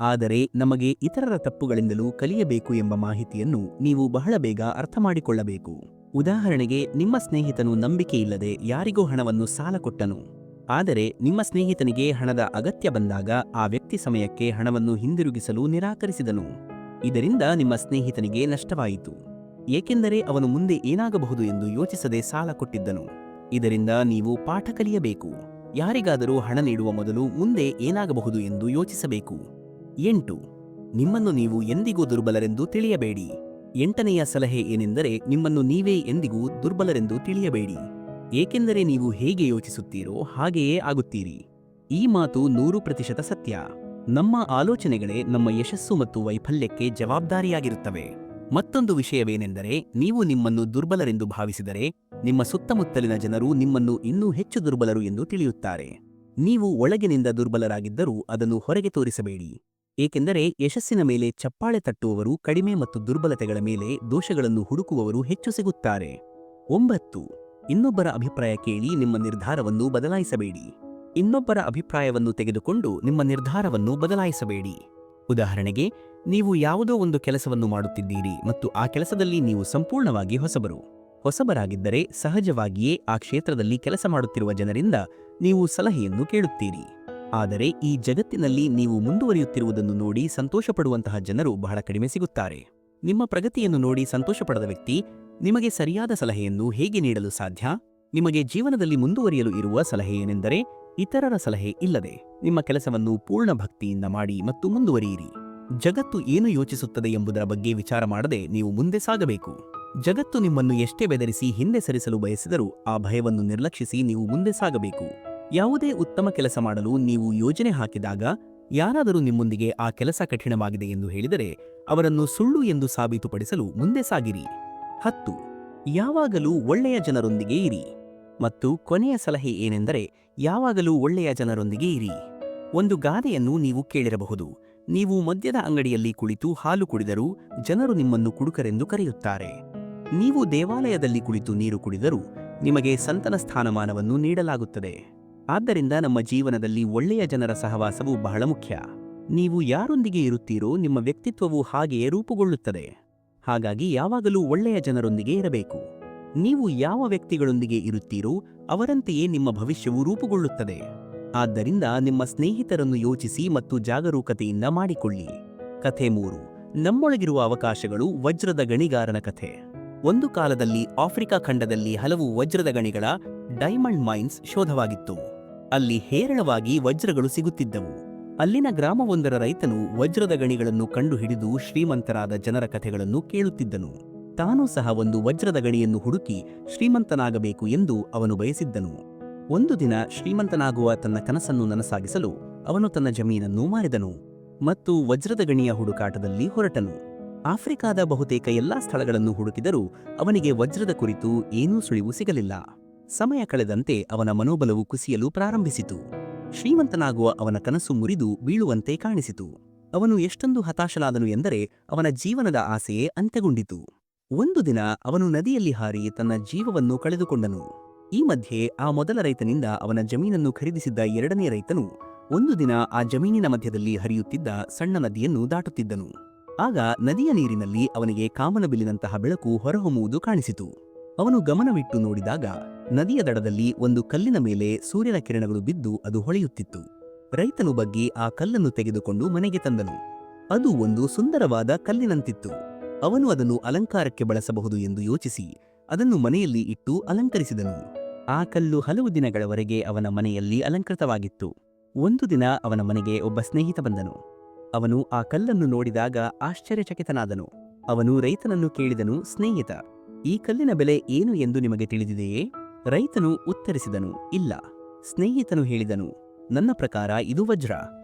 ಆದರೆ ನಮಗೆ ಇತರರ ತಪ್ಪುಗಳಿಂದಲೂ ಕಲಿಯಬೇಕು ಎಂಬ ಮಾಹಿತಿಯನ್ನು ನೀವು ಬಹಳ ಬೇಗ ಅರ್ಥಮಾಡಿಕೊಳ್ಳಬೇಕು. ಉದಾಹರಣೆಗೆ, ನಿಮ್ಮ ಸ್ನೇಹಿತನು ನಂಬಿಕೆಯಿಲ್ಲದೆ ಯಾರಿಗೋ ಹಣವನ್ನು ಸಾಲ ಕೊಟ್ಟನು. ಆದರೆ ನಿಮ್ಮ ಸ್ನೇಹಿತನಿಗೆ ಹಣದ ಅಗತ್ಯ ಬಂದಾಗ ಆ ವ್ಯಕ್ತಿ ಸಮಯಕ್ಕೆ ಹಣವನ್ನು ಹಿಂದಿರುಗಿಸಲು ನಿರಾಕರಿಸಿದನು. ಇದರಿಂದ ನಿಮ್ಮ ಸ್ನೇಹಿತನಿಗೆ ನಷ್ಟವಾಯಿತು. ಏಕೆಂದರೆ ಅವನು ಮುಂದೆ ಏನಾಗಬಹುದು ಎಂದು ಯೋಚಿಸದೆ ಸಾಲ ಕೊಟ್ಟಿದ್ದನು. ಇದರಿಂದ ನೀವು ಪಾಠ ಕಲಿಯಬೇಕು. ಯಾರಿಗಾದರೂ ಹಣ ನೀಡುವ ಮೊದಲು ಮುಂದೆ ಏನಾಗಬಹುದು ಎಂದು ಯೋಚಿಸಬೇಕು. 8. ನಿಮ್ಮನ್ನು ನೀವು ಎಂದಿಗೂ ದುರ್ಬಲರೆಂದು ತಿಳಿಯಬೇಡಿ. 8ನೆಯ ಸಲಹೆ ಏನೆಂದರೆ, ನಿಮ್ಮನ್ನು ನೀವೇ ಎಂದಿಗೂ ದುರ್ಬಲರೆಂದು ತಿಳಿಯಬೇಡಿ. ಏಕೆಂದರೆ ನೀವು ಹೇಗೆ ಯೋಚಿಸುತ್ತೀರೋ ಹಾಗೆಯೇ ಆಗುತ್ತೀರಿ. ಈ ಮಾತು 100% ಸತ್ಯ. ನಮ್ಮ ಆಲೋಚನೆಗಳೇ ನಮ್ಮ ಯಶಸ್ಸು ಮತ್ತು ವೈಫಲ್ಯಕ್ಕೆ ಜವಾಬ್ದಾರಿಯಾಗಿರುತ್ತವೆ. ಮತ್ತೊಂದು ವಿಷಯವೇನೆಂದರೆ, ನೀವು ನಿಮ್ಮನ್ನು ದುರ್ಬಲರೆಂದು ಭಾವಿಸಿದರೆ ನಿಮ್ಮ ಸುತ್ತಮುತ್ತಲಿನ ಜನರು ನಿಮ್ಮನ್ನು ಇನ್ನೂ ಹೆಚ್ಚು ದುರ್ಬಲರು ಎಂದು ತಿಳಿಯುತ್ತಾರೆ. ನೀವು ಒಳಗಿನಿಂದ ದುರ್ಬಲರಾಗಿದ್ದರೂ ಅದನ್ನು ಹೊರಗೆ ತೋರಿಸಬೇಡಿ. ಏಕೆಂದರೆ ಯಶಸ್ಸಿನ ಮೇಲೆ ಚಪ್ಪಾಳೆ ತಟ್ಟುವವರು ಕಡಿಮೆ ಮತ್ತು ದುರ್ಬಲತೆಗಳ ಮೇಲೆ ದೋಷಗಳನ್ನು ಹುಡುಕುವವರು ಹೆಚ್ಚು ಸಿಗುತ್ತಾರೆ. 9. ಇನ್ನೊಬ್ಬರ ಅಭಿಪ್ರಾಯ ಕೇಳಿ ನಿಮ್ಮ ನಿರ್ಧಾರವನ್ನು ಬದಲಾಯಿಸಬೇಡಿ. ಇನ್ನೊಬ್ಬರ ಅಭಿಪ್ರಾಯವನ್ನು ತೆಗೆದುಕೊಂಡು ನಿಮ್ಮ ನಿರ್ಧಾರವನ್ನು ಬದಲಾಯಿಸಬೇಡಿ. ಉದಾಹರಣೆಗೆ, ನೀವು ಯಾವುದೋ ಒಂದು ಕೆಲಸವನ್ನು ಮಾಡುತ್ತಿದ್ದೀರಿ ಮತ್ತು ಆ ಕೆಲಸದಲ್ಲಿ ನೀವು ಸಂಪೂರ್ಣವಾಗಿ ಹೊಸಬರಾಗಿದ್ದರೆ ಸಹಜವಾಗಿಯೇ ಆ ಕ್ಷೇತ್ರದಲ್ಲಿ ಕೆಲಸ ಮಾಡುತ್ತಿರುವ ಜನರಿಂದ ನೀವು ಸಲಹೆಯನ್ನು ಕೇಳುತ್ತೀರಿ. ಆದರೆ ಈ ಜಗತ್ತಿನಲ್ಲಿ ನೀವು ಮುಂದುವರಿಯುತ್ತಿರುವುದನ್ನು ನೋಡಿ ಸಂತೋಷಪಡುವಂತಹ ಜನರು ಬಹಳ ಕಡಿಮೆ ಸಿಗುತ್ತಾರೆ. ನಿಮ್ಮ ಪ್ರಗತಿಯನ್ನು ನೋಡಿ ಸಂತೋಷಪಡದ ವ್ಯಕ್ತಿ ನಿಮಗೆ ಸರಿಯಾದ ಸಲಹೆಯನ್ನು ಹೇಗೆ ನೀಡಲು ಸಾಧ್ಯ? ನಿಮಗೆ ಜೀವನದಲ್ಲಿ ಮುಂದುವರಿಯಲು ಇರುವ ಸಲಹೆ ಏನೆಂದರೆ, ಇತರರ ಸಲಹೆ ಇಲ್ಲದೆ ನಿಮ್ಮ ಕೆಲಸವನ್ನು ಪೂರ್ಣ ಭಕ್ತಿಯಿಂದ ಮಾಡಿ ಮತ್ತು ಮುಂದುವರಿಯಿರಿ. ಜಗತ್ತು ಏನು ಯೋಚಿಸುತ್ತದೆ ಎಂಬುದರ ಬಗ್ಗೆ ವಿಚಾರ ಮಾಡದೆ ನೀವು ಮುಂದೆ ಸಾಗಬೇಕು. ಜಗತ್ತು ನಿಮ್ಮನ್ನು ಎಷ್ಟೇ ಬೆದರಿಸಿ ಹಿಂದೆ ಸರಿಸಲು ಬಯಸಿದರೂ ಆ ಭಯವನ್ನು ನಿರ್ಲಕ್ಷಿಸಿ ನೀವು ಮುಂದೆ ಸಾಗಬೇಕು. ಯಾವುದೇ ಉತ್ತಮ ಕೆಲಸ ಮಾಡಲು ನೀವು ಯೋಜನೆ ಹಾಕಿದಾಗ ಯಾರಾದರೂ ನಿಮ್ಮೊಂದಿಗೆ ಆ ಕೆಲಸ ಕಠಿಣವಾಗಿದೆ ಎಂದು ಹೇಳಿದರೆ ಅವರನ್ನು ಸುಳ್ಳು ಎಂದು ಸಾಬೀತುಪಡಿಸಲು ಮುಂದೆ ಸಾಗಿರಿ. 10. ಯಾವಾಗಲೂ ಒಳ್ಳೆಯ ಜನರೊಂದಿಗೆ ಇರಿ. ಮತ್ತು ಕೊನೆಯ ಸಲಹೆ ಏನೆಂದರೆ, ಯಾವಾಗಲೂ ಒಳ್ಳೆಯ ಜನರೊಂದಿಗೆ ಇರಿ. ಒಂದು ಗಾದೆಯನ್ನು ನೀವು ಕೇಳಿರಬಹುದು. ನೀವು ಮದ್ಯದ ಅಂಗಡಿಯಲ್ಲಿ ಕುಳಿತು ಹಾಲು ಕುಡಿದರೂ ಜನರು ನಿಮ್ಮನ್ನು ಕುಡುಕರೆಂದು ಕರೆಯುತ್ತಾರೆ. ನೀವು ದೇವಾಲಯದಲ್ಲಿ ಕುಳಿತು ನೀರು ಕುಡಿದರೂ ನಿಮಗೆ ಸಂತನ ಸ್ಥಾನಮಾನವನ್ನು ನೀಡಲಾಗುತ್ತದೆ. ಆದ್ದರಿಂದ ನಮ್ಮ ಜೀವನದಲ್ಲಿ ಒಳ್ಳೆಯ ಜನರ ಸಹವಾಸವು ಬಹಳ ಮುಖ್ಯ. ನೀವು ಯಾರೊಂದಿಗೆ ಇರುತ್ತೀರೋ ನಿಮ್ಮ ವ್ಯಕ್ತಿತ್ವವು ಹಾಗೆಯೇ ರೂಪುಗೊಳ್ಳುತ್ತದೆ. ಹಾಗಾಗಿ ಯಾವಾಗಲೂ ಒಳ್ಳೆಯ ಜನರೊಂದಿಗೆ ಇರಬೇಕು. ನೀವು ಯಾವ ವ್ಯಕ್ತಿಗಳೊಂದಿಗೆ ಇರುತ್ತೀರೋ ಅವರಂತೆಯೇ ನಿಮ್ಮ ಭವಿಷ್ಯವು ರೂಪುಗೊಳ್ಳುತ್ತದೆ. ಆದ್ದರಿಂದ ನಿಮ್ಮ ಸ್ನೇಹಿತರನ್ನು ಯೋಚಿಸಿ ಮತ್ತು ಜಾಗರೂಕತೆಯಿಂದ ಮಾಡಿಕೊಳ್ಳಿ. ಕಥೆ 3. ನಮ್ಮೊಳಗಿರುವ ಅವಕಾಶಗಳು, ವಜ್ರದ ಗಣಿಗಾರನ ಕಥೆ. ಒಂದು ಕಾಲದಲ್ಲಿ ಆಫ್ರಿಕಾ ಖಂಡದಲ್ಲಿ ಹಲವು ವಜ್ರದ ಗಣಿಗಳ ಡೈಮಂಡ್ ಮೈನ್ಸ್ ಶೋಧವಾಗಿತ್ತು. ಅಲ್ಲಿ ಹೇರಳವಾಗಿ ವಜ್ರಗಳು ಸಿಗುತ್ತಿದ್ದವು. ಅಲ್ಲಿನ ಗ್ರಾಮವೊಂದರ ರೈತನು ವಜ್ರದ ಗಣಿಗಳನ್ನು ಕಂಡುಹಿಡಿದು ಶ್ರೀಮಂತರಾದ ಜನರ ಕಥೆಗಳನ್ನು ಕೇಳುತ್ತಿದ್ದನು. ತಾನೂ ಸಹ ಒಂದು ವಜ್ರದ ಗಣಿಯನ್ನು ಹುಡುಕಿ ಶ್ರೀಮಂತನಾಗಬೇಕು ಎಂದು ಅವನು ಬಯಸಿದ್ದನು. ಒಂದು ದಿನ ಶ್ರೀಮಂತನಾಗುವ ತನ್ನ ಕನಸನ್ನು ನನಸಾಗಿಸಲು ಅವನು ತನ್ನ ಜಮೀನನ್ನು ಮಾರಿದನು ಮತ್ತು ವಜ್ರದ ಗಣಿಯ ಹುಡುಕಾಟದಲ್ಲಿ ಹೊರಟನು. ಆಫ್ರಿಕಾದ ಬಹುತೇಕ ಎಲ್ಲಾ ಸ್ಥಳಗಳನ್ನು ಹುಡುಕಿದರೂ ಅವನಿಗೆ ವಜ್ರದ ಕುರಿತು ಏನೂ ಸುಳಿವು ಸಿಗಲಿಲ್ಲ. ಸಮಯ ಕಳೆದಂತೆ ಅವನ ಮನೋಬಲವು ಕುಸಿಯಲು ಪ್ರಾರಂಭಿಸಿತು. ಶ್ರೀಮಂತನಾಗುವ ಅವನ ಕನಸು ಮುರಿದು ಬೀಳುವಂತೆ ಕಾಣಿಸಿತು. ಅವನು ಎಷ್ಟೊಂದು ಹತಾಶನಾದನು ಎಂದರೆ ಅವನ ಜೀವನದ ಆಸೆಯೇ ಅಂತ್ಯಗೊಂಡಿತು. ಒಂದು ದಿನ ಅವನು ನದಿಯಲ್ಲಿ ಹಾರಿ ತನ್ನ ಜೀವವನ್ನು ಕಳೆದುಕೊಂಡನು. ಈ ಮಧ್ಯೆ ಆ ಮೊದಲ ರೈತನಿಂದ ಅವನ ಜಮೀನನ್ನು ಖರೀದಿಸಿದ್ದ ಎರಡನೇ ರೈತನು ಒಂದು ದಿನ ಆ ಜಮೀನಿನ ಮಧ್ಯದಲ್ಲಿ ಹರಿಯುತ್ತಿದ್ದ ಸಣ್ಣ ನದಿಯನ್ನು ದಾಟುತ್ತಿದ್ದನು. ಆಗ ನದಿಯ ನೀರಿನಲ್ಲಿ ಅವನಿಗೆ ಕಾಮನಬಿಲ್ಲಿನಂತಹ ಬೆಳಕು ಹೊರಹೊಮ್ಮುವುದು ಕಾಣಿಸಿತು. ಅವನು ಗಮನವಿಟ್ಟು ನೋಡಿದಾಗ ನದಿಯ ದಡದಲ್ಲಿ ಒಂದು ಕಲ್ಲಿನ ಮೇಲೆ ಸೂರ್ಯನ ಕಿರಣಗಳು ಬಿದ್ದು ಅದು ಹೊಳೆಯುತ್ತಿತ್ತು. ರೈತನು ಬಗ್ಗಿ ಆ ಕಲ್ಲನ್ನು ತೆಗೆದುಕೊಂಡು ಮನೆಗೆ ತಂದನು. ಅದು ಒಂದು ಸುಂದರವಾದ ಕಲ್ಲಿನಂತಿತ್ತು. ಅವನು ಅದನ್ನು ಅಲಂಕಾರಕ್ಕೆ ಬಳಸಬಹುದು ಎಂದು ಯೋಚಿಸಿ ಅದನ್ನು ಮನೆಯಲ್ಲಿ ಇಟ್ಟು ಅಲಂಕರಿಸಿದನು. ಆ ಕಲ್ಲು ಹಲವು ದಿನಗಳವರೆಗೆ ಅವನ ಮನೆಯಲ್ಲಿ ಅಲಂಕೃತವಾಗಿತ್ತು. ಒಂದು ದಿನ ಅವನ ಮನೆಗೆ ಒಬ್ಬ ಸ್ನೇಹಿತ ಬಂದನು. ಅವನು ಆ ಕಲ್ಲನ್ನು ನೋಡಿದಾಗ ಆಶ್ಚರ್ಯಚಕಿತನಾದನು. ಅವನು ರೈತನನ್ನು ಕೇಳಿದನು, ಸ್ನೇಹಿತ, ಈ ಕಲ್ಲಿನ ಬೆಲೆ ಏನು ಎಂದು ನಿಮಗೆ ತಿಳಿದಿದೆಯೇ? ರೈತನು ಉತ್ತರಿಸಿದನು, ಇಲ್ಲ. ಸ್ನೇಹಿತನು ಹೇಳಿದನು, ನನ್ನ ಪ್ರಕಾರ ಇದು ವಜ್ರ,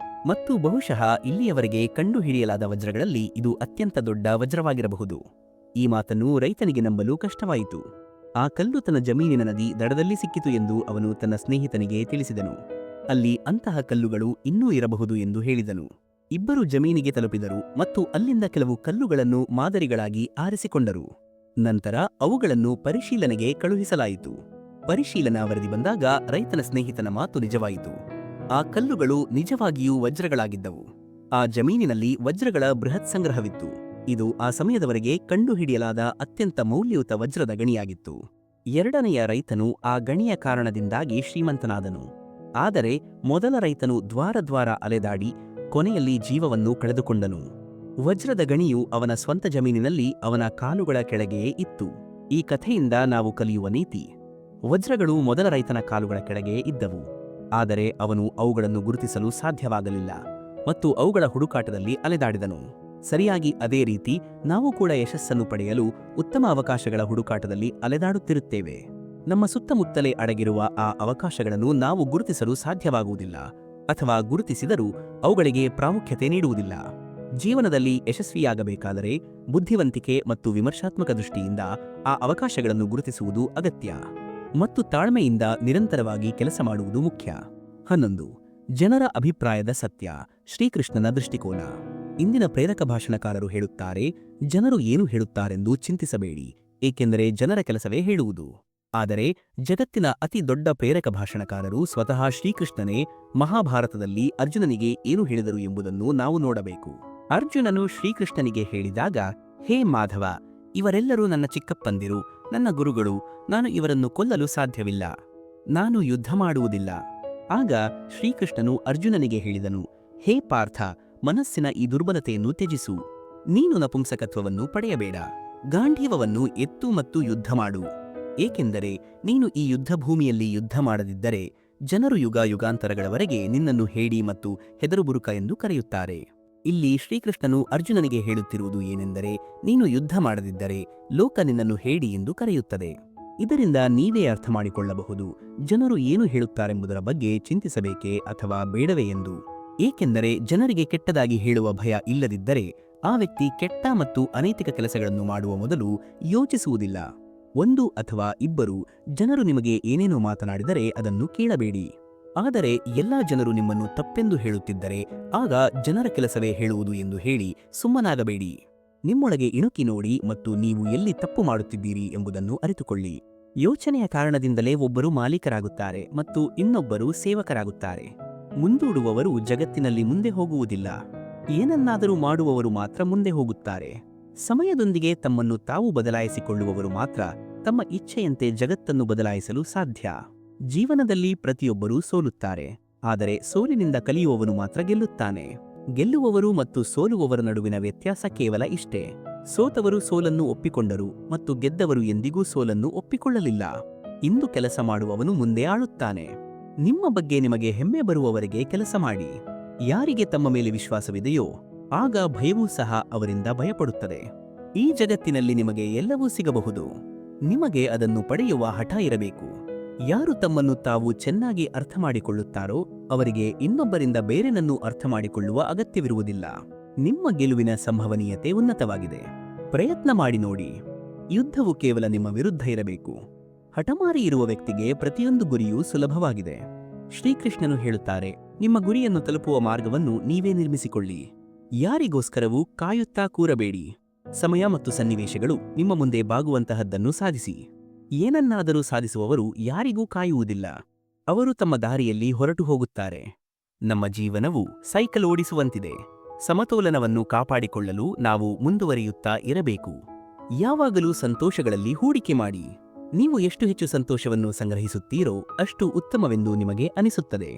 ಮತ್ತು ಬಹುಶಃ ಇಲ್ಲಿಯವರೆಗೆ ಕಂಡುಹಿಡಿಯಲಾದ ವಜ್ರಗಳಲ್ಲಿ ಇದು ಅತ್ಯಂತ ದೊಡ್ಡ ವಜ್ರವಾಗಿರಬಹುದು. ಈ ಮಾತನ್ನು ರೈತನಿಗೆ ನಂಬಲು ಕಷ್ಟವಾಯಿತು. ಆ ಕಲ್ಲು ತನ್ನ ಜಮೀನಿನ ನದಿ ದಡದಲ್ಲಿ ಸಿಕ್ಕಿತು ಎಂದು ಅವನು ತನ್ನ ಸ್ನೇಹಿತನಿಗೆ ತಿಳಿಸಿದನು. ಅಲ್ಲಿ ಅಂತಹ ಕಲ್ಲುಗಳು ಇನ್ನೂ ಇರಬಹುದು ಎಂದು ಹೇಳಿದನು. ಇಬ್ಬರು ಜಮೀನಿಗೆ ತಲುಪಿದರು ಮತ್ತು ಅಲ್ಲಿಂದ ಕೆಲವು ಕಲ್ಲುಗಳನ್ನು ಮಾದರಿಗಳಾಗಿ ಆರಿಸಿಕೊಂಡರು. ನಂತರ ಅವುಗಳನ್ನು ಪರಿಶೀಲನೆಗೆ ಕಳುಹಿಸಲಾಯಿತು. ಪರಿಶೀಲನಾ ವರದಿ ಬಂದಾಗ ರೈತನ ಸ್ನೇಹಿತನ ಮಾತು ನಿಜವಾಯಿತು. ಆ ಕಲ್ಲುಗಳು ನಿಜವಾಗಿಯೂ ವಜ್ರಗಳಾಗಿದ್ದವು. ಆ ಜಮೀನಿನಲ್ಲಿ ವಜ್ರಗಳ ಬೃಹತ್ ಸಂಗ್ರಹವಿತ್ತು. ಇದು ಆ ಸಮಯದವರೆಗೆ ಕಂಡುಹಿಡಿಯಲಾದ ಅತ್ಯಂತ ಮೌಲ್ಯಯುತ ವಜ್ರದ ಗಣಿಯಾಗಿತ್ತು. ಎರಡನೆಯ ರೈತನು ಆ ಗಣಿಯ ಕಾರಣದಿಂದಾಗಿ ಶ್ರೀಮಂತನಾದನು. ಆದರೆ ಮೊದಲ ರೈತನು ದ್ವಾರ ಅಲೆದಾಡಿ ಕೊನೆಯಲ್ಲಿ ಜೀವವನ್ನು ಕಳೆದುಕೊಂಡನು. ವಜ್ರದ ಗಣಿಯು ಅವನ ಸ್ವಂತ ಜಮೀನಿನಲ್ಲಿ ಅವನ ಕಾಲುಗಳ ಕೆಳಗೆಯೇ ಇತ್ತು. ಈ ಕಥೆಯಿಂದ ನಾವು ಕಲಿಯುವ ನೀತಿ: ವಜ್ರಗಳು ಮೊದಲ ರೈತನ ಕಾಲುಗಳ ಕೆಳಗೆ ಇದ್ದವು, ಆದರೆ ಅವನು ಅವುಗಳನ್ನು ಗುರುತಿಸಲು ಸಾಧ್ಯವಾಗಲಿಲ್ಲ ಮತ್ತು ಅವುಗಳ ಹುಡುಕಾಟದಲ್ಲಿ ಅಲೆದಾಡಿದನು. ಸರಿಯಾಗಿ ಅದೇ ರೀತಿ ನಾವು ಕೂಡ ಯಶಸ್ಸನ್ನು ಪಡೆಯಲು ಉತ್ತಮ ಅವಕಾಶಗಳ ಹುಡುಕಾಟದಲ್ಲಿ ಅಲೆದಾಡುತ್ತಿರುತ್ತೇವೆ. ನಮ್ಮ ಸುತ್ತಮುತ್ತಲೇ ಅಡಗಿರುವ ಆ ಅವಕಾಶಗಳನ್ನು ನಾವು ಗುರುತಿಸಲು ಸಾಧ್ಯವಾಗುವುದಿಲ್ಲ, ಅಥವಾ ಗುರುತಿಸಿದರೂ ಅವುಗಳಿಗೆ ಪ್ರಾಮುಖ್ಯತೆ ನೀಡುವುದಿಲ್ಲ. ಜೀವನದಲ್ಲಿ ಯಶಸ್ವಿಯಾಗಬೇಕಾದರೆ ಬುದ್ಧಿವಂತಿಕೆ ಮತ್ತು ವಿಮರ್ಶಾತ್ಮಕ ದೃಷ್ಟಿಯಿಂದ ಆ ಅವಕಾಶಗಳನ್ನು ಗುರುತಿಸುವುದು ಅಗತ್ಯ, ಮತ್ತು ತಾಳ್ಮೆಯಿಂದ ನಿರಂತರವಾಗಿ ಕೆಲಸ ಮಾಡುವುದು ಮುಖ್ಯ. 11. ಜನರ ಅಭಿಪ್ರಾಯದ ಸತ್ಯ, ಶ್ರೀಕೃಷ್ಣನ ದೃಷ್ಟಿಕೋನ. ಇಂದಿನ ಪ್ರೇರಕ ಭಾಷಣಕಾರರು ಹೇಳುತ್ತಾರೆ, ಜನರು ಏನು ಹೇಳುತ್ತಾರೆಂದು ಚಿಂತಿಸಬೇಡಿ, ಏಕೆಂದರೆ ಜನರ ಕೆಲಸವೇ ಹೇಳುವುದು. ಆದರೆ ಜಗತ್ತಿನ ಅತಿ ದೊಡ್ಡ ಪ್ರೇರಕ ಭಾಷಣಕಾರರು ಸ್ವತಃ ಶ್ರೀಕೃಷ್ಣನೇ ಮಹಾಭಾರತದಲ್ಲಿ ಅರ್ಜುನನಿಗೆ ಏನು ಹೇಳಿದರು ಎಂಬುದನ್ನು ನಾವು ನೋಡಬೇಕು. ಅರ್ಜುನನು ಶ್ರೀಕೃಷ್ಣನಿಗೆ ಹೇಳಿದಾಗ, ಹೇ ಮಾಧವ, ಇವರೆಲ್ಲರೂ ನನ್ನ ಚಿಕ್ಕಪ್ಪಂದಿರು, ನನ್ನ ಗುರುಗಳು, ನಾನು ಇವರನ್ನು ಕೊಲ್ಲಲು ಸಾಧ್ಯವಿಲ್ಲ, ನಾನು ಯುದ್ಧ ಮಾಡುವುದಿಲ್ಲ. ಆಗ ಶ್ರೀಕೃಷ್ಣನು ಅರ್ಜುನನಿಗೆ ಹೇಳಿದನು, ಹೇ ಪಾರ್ಥ, ಮನಸ್ಸಿನ ಈ ದುರ್ಬಲತೆಯನ್ನು ತ್ಯಜಿಸು. ನೀನು ನಪುಂಸಕತ್ವವನ್ನು ಪಡೆಯಬೇಡ. ಗಾಂಧೀವವನ್ನು ಎತ್ತು ಮತ್ತು ಯುದ್ಧ ಮಾಡು. ಏಕೆಂದರೆ ನೀನು ಈ ಯುದ್ಧಭೂಮಿಯಲ್ಲಿ ಯುದ್ಧ ಮಾಡದಿದ್ದರೆ ಜನರು ಯುಗಾಂತರಗಳವರೆಗೆ ನಿನ್ನನ್ನು ಹೇಡಿ ಮತ್ತು ಹೆದರುಬುರುಕ ಎಂದು ಕರೆಯುತ್ತಾರೆ. ಇಲ್ಲಿ ಶ್ರೀಕೃಷ್ಣನು ಅರ್ಜುನನಿಗೆ ಹೇಳುತ್ತಿರುವುದು ಏನೆಂದರೆ, ನೀನು ಯುದ್ಧ ಮಾಡದಿದ್ದರೆ ಲೋಕ ನಿನ್ನನ್ನು ಹೇಡಿ ಎಂದು ಕರೆಯುತ್ತದೆ. ಇದರಿಂದ ನೀವೇ ಅರ್ಥ ಮಾಡಿಕೊಳ್ಳಬಹುದು ಜನರು ಏನು ಹೇಳುತ್ತಾರೆಂಬುದರ ಬಗ್ಗೆ ಚಿಂತಿಸಬೇಕೇ ಅಥವಾ ಬೇಡವೇ ಎಂದು. ಏಕೆಂದರೆ ಜನರಿಗೆ ಕೆಟ್ಟದಾಗಿ ಹೇಳುವ ಭಯ ಇಲ್ಲದಿದ್ದರೆ ಆ ವ್ಯಕ್ತಿ ಕೆಟ್ಟ ಮತ್ತು ಅನೈತಿಕ ಕೆಲಸಗಳನ್ನು ಮಾಡುವ ಮೊದಲು ಯೋಚಿಸುವುದಿಲ್ಲ. ಒಂದು ಅಥವಾ ಇಬ್ಬರು ಜನರು ನಿಮಗೆ ಏನೇನೋ ಮಾತನಾಡಿದರೆ ಅದನ್ನು ಕೇಳಬೇಡಿ. ಆದರೆ ಎಲ್ಲಾ ಜನರು ನಿಮ್ಮನ್ನು ತಪ್ಪೆಂದು ಹೇಳುತ್ತಿದ್ದರೆ ಆಗ ಜನರ ಕೆಲಸವೇ ಹೇಳುವುದು ಎಂದು ಹೇಳಿ ಸುಮ್ಮನಾಗಬೇಡಿ. ನಿಮ್ಮೊಳಗೆ ಇಣುಕಿ ನೋಡಿ ಮತ್ತು ನೀವು ಎಲ್ಲಿ ತಪ್ಪು ಮಾಡುತ್ತಿದ್ದೀರಿ ಎಂಬುದನ್ನು ಅರಿತುಕೊಳ್ಳಿ. ಯೋಚನೆಯ ಕಾರಣದಿಂದಲೇ ಒಬ್ಬರು ಮಾಲೀಕರಾಗುತ್ತಾರೆ ಮತ್ತು ಇನ್ನೊಬ್ಬರು ಸೇವಕರಾಗುತ್ತಾರೆ. ಮುಂದೂಡುವವರು ಜಗತ್ತಿನಲ್ಲಿ ಮುಂದೆ ಹೋಗುವುದಿಲ್ಲ, ಏನನ್ನಾದರೂ ಮಾಡುವವರು ಮಾತ್ರ ಮುಂದೆ ಹೋಗುತ್ತಾರೆ. ಸಮಯದೊಂದಿಗೆ ತಮ್ಮನ್ನು ತಾವು ಬದಲಾಯಿಸಿಕೊಳ್ಳುವವರು ಮಾತ್ರ ತಮ್ಮ ಇಚ್ಛೆಯಂತೆ ಜಗತ್ತನ್ನು ಬದಲಾಯಿಸಲು ಸಾಧ್ಯ. ಜೀವನದಲ್ಲಿ ಪ್ರತಿಯೊಬ್ಬರೂ ಸೋಲುತ್ತಾರೆ, ಆದರೆ ಸೋಲಿನಿಂದ ಕಲಿಯುವವನು ಮಾತ್ರ ಗೆಲ್ಲುತ್ತಾನೆ. ಗೆಲ್ಲುವವರು ಮತ್ತು ಸೋಲುವವರ ನಡುವಿನ ವ್ಯತ್ಯಾಸ ಕೇವಲ ಇಷ್ಟೇ: ಸೋತವರು ಸೋಲನ್ನು ಒಪ್ಪಿಕೊಂಡರು ಮತ್ತು ಗೆದ್ದವರು ಎಂದಿಗೂ ಸೋಲನ್ನು ಒಪ್ಪಿಕೊಳ್ಳಲಿಲ್ಲ. ಇಂದು ಕೆಲಸ ಮಾಡುವವನು ಮುಂದೆ ಆಳುತ್ತಾನೆ. ನಿಮ್ಮ ಬಗ್ಗೆ ನಿಮಗೆ ಹೆಮ್ಮೆ ಬರುವವರೆಗೆ ಕೆಲಸ ಮಾಡಿ. ಯಾರಿಗೆ ತಮ್ಮ ಮೇಲೆ ವಿಶ್ವಾಸವಿದೆಯೋ ಆಗ ಭಯವೂ ಸಹ ಅವರಿಂದ ಭಯಪಡುತ್ತದೆ. ಈ ಜಗತ್ತಿನಲ್ಲಿ ನಿಮಗೆ ಎಲ್ಲವೂ ಸಿಗಬಹುದು, ನಿಮಗೆ ಅದನ್ನು ಪಡೆಯುವ ಹಠ ಇರಬೇಕು. ಯಾರು ತಮ್ಮನ್ನು ತಾವು ಚೆನ್ನಾಗಿ ಅರ್ಥ ಮಾಡಿಕೊಳ್ಳುತ್ತಾರೋ ಅವರಿಗೆ ಇನ್ನೊಬ್ಬರಿಂದ ಬೇರೆನನ್ನು ಅರ್ಥ ಮಾಡಿಕೊಳ್ಳುವ ಅಗತ್ಯವಿರುವುದಿಲ್ಲ. ನಿಮ್ಮ ಗೆಲುವಿನ ಸಂಭವನೀಯತೆ ಉನ್ನತವಾಗಿದೆ. ಪ್ರಯತ್ನ ಮಾಡಿ ನೋಡಿ. ಯುದ್ಧವು ಕೇವಲ ನಿಮ್ಮ ವಿರುದ್ಧ ಇರಬೇಕು. ಹಠಮಾರಿ ಇರುವ ವ್ಯಕ್ತಿಗೆ ಪ್ರತಿಯೊಂದು ಗುರಿಯೂ ಸುಲಭವಾಗಿದೆ. ಶ್ರೀಕೃಷ್ಣನು ಹೇಳುತ್ತಾರೆ, ನಿಮ್ಮ ಗುರಿಯನ್ನು ತಲುಪುವ ಮಾರ್ಗವನ್ನು ನೀವೇ ನಿರ್ಮಿಸಿಕೊಳ್ಳಿ. ಯಾರಿಗೋಸ್ಕರವೂ ಕಾಯುತ್ತಾ ಕೂರಬೇಡಿ. ಸಮಯ ಮತ್ತು ಸನ್ನಿವೇಶಗಳು ನಿಮ್ಮ ಮುಂದೆ ಬಾಗುವಂತಹದ್ದನ್ನು ಸಾಧಿಸಿ. ಏನನ್ನಾದರೂ ಸಾಧಿಸುವವರು ಯಾರಿಗೂ ಕಾಯುವುದಿಲ್ಲ, ಅವರು ತಮ್ಮ ದಾರಿಯಲ್ಲಿ ಹೊರಟು ಹೋಗುತ್ತಾರೆ. ನಮ್ಮ ಜೀವನವು ಸೈಕಲ್ ಓಡಿಸುವಂತಿದೆ. ಸಮತೋಲನವನ್ನು ಕಾಪಾಡಿಕೊಳ್ಳಲು ನಾವು ಮುಂದುವರಿಯುತ್ತಾ ಇರಬೇಕು. ಯಾವಾಗಲೂ ಸಂತೋಷಗಳಲ್ಲಿ ಹೂಡಿಕೆ ಮಾಡಿ. ನೀವು ಎಷ್ಟು ಹೆಚ್ಚು ಸಂತೋಷವನ್ನು ಸಂಗ್ರಹಿಸುತ್ತೀರೋ ಅಷ್ಟು ಉತ್ತಮವೆಂದು ನಿಮಗೆ ಅನಿಸುತ್ತದೆ.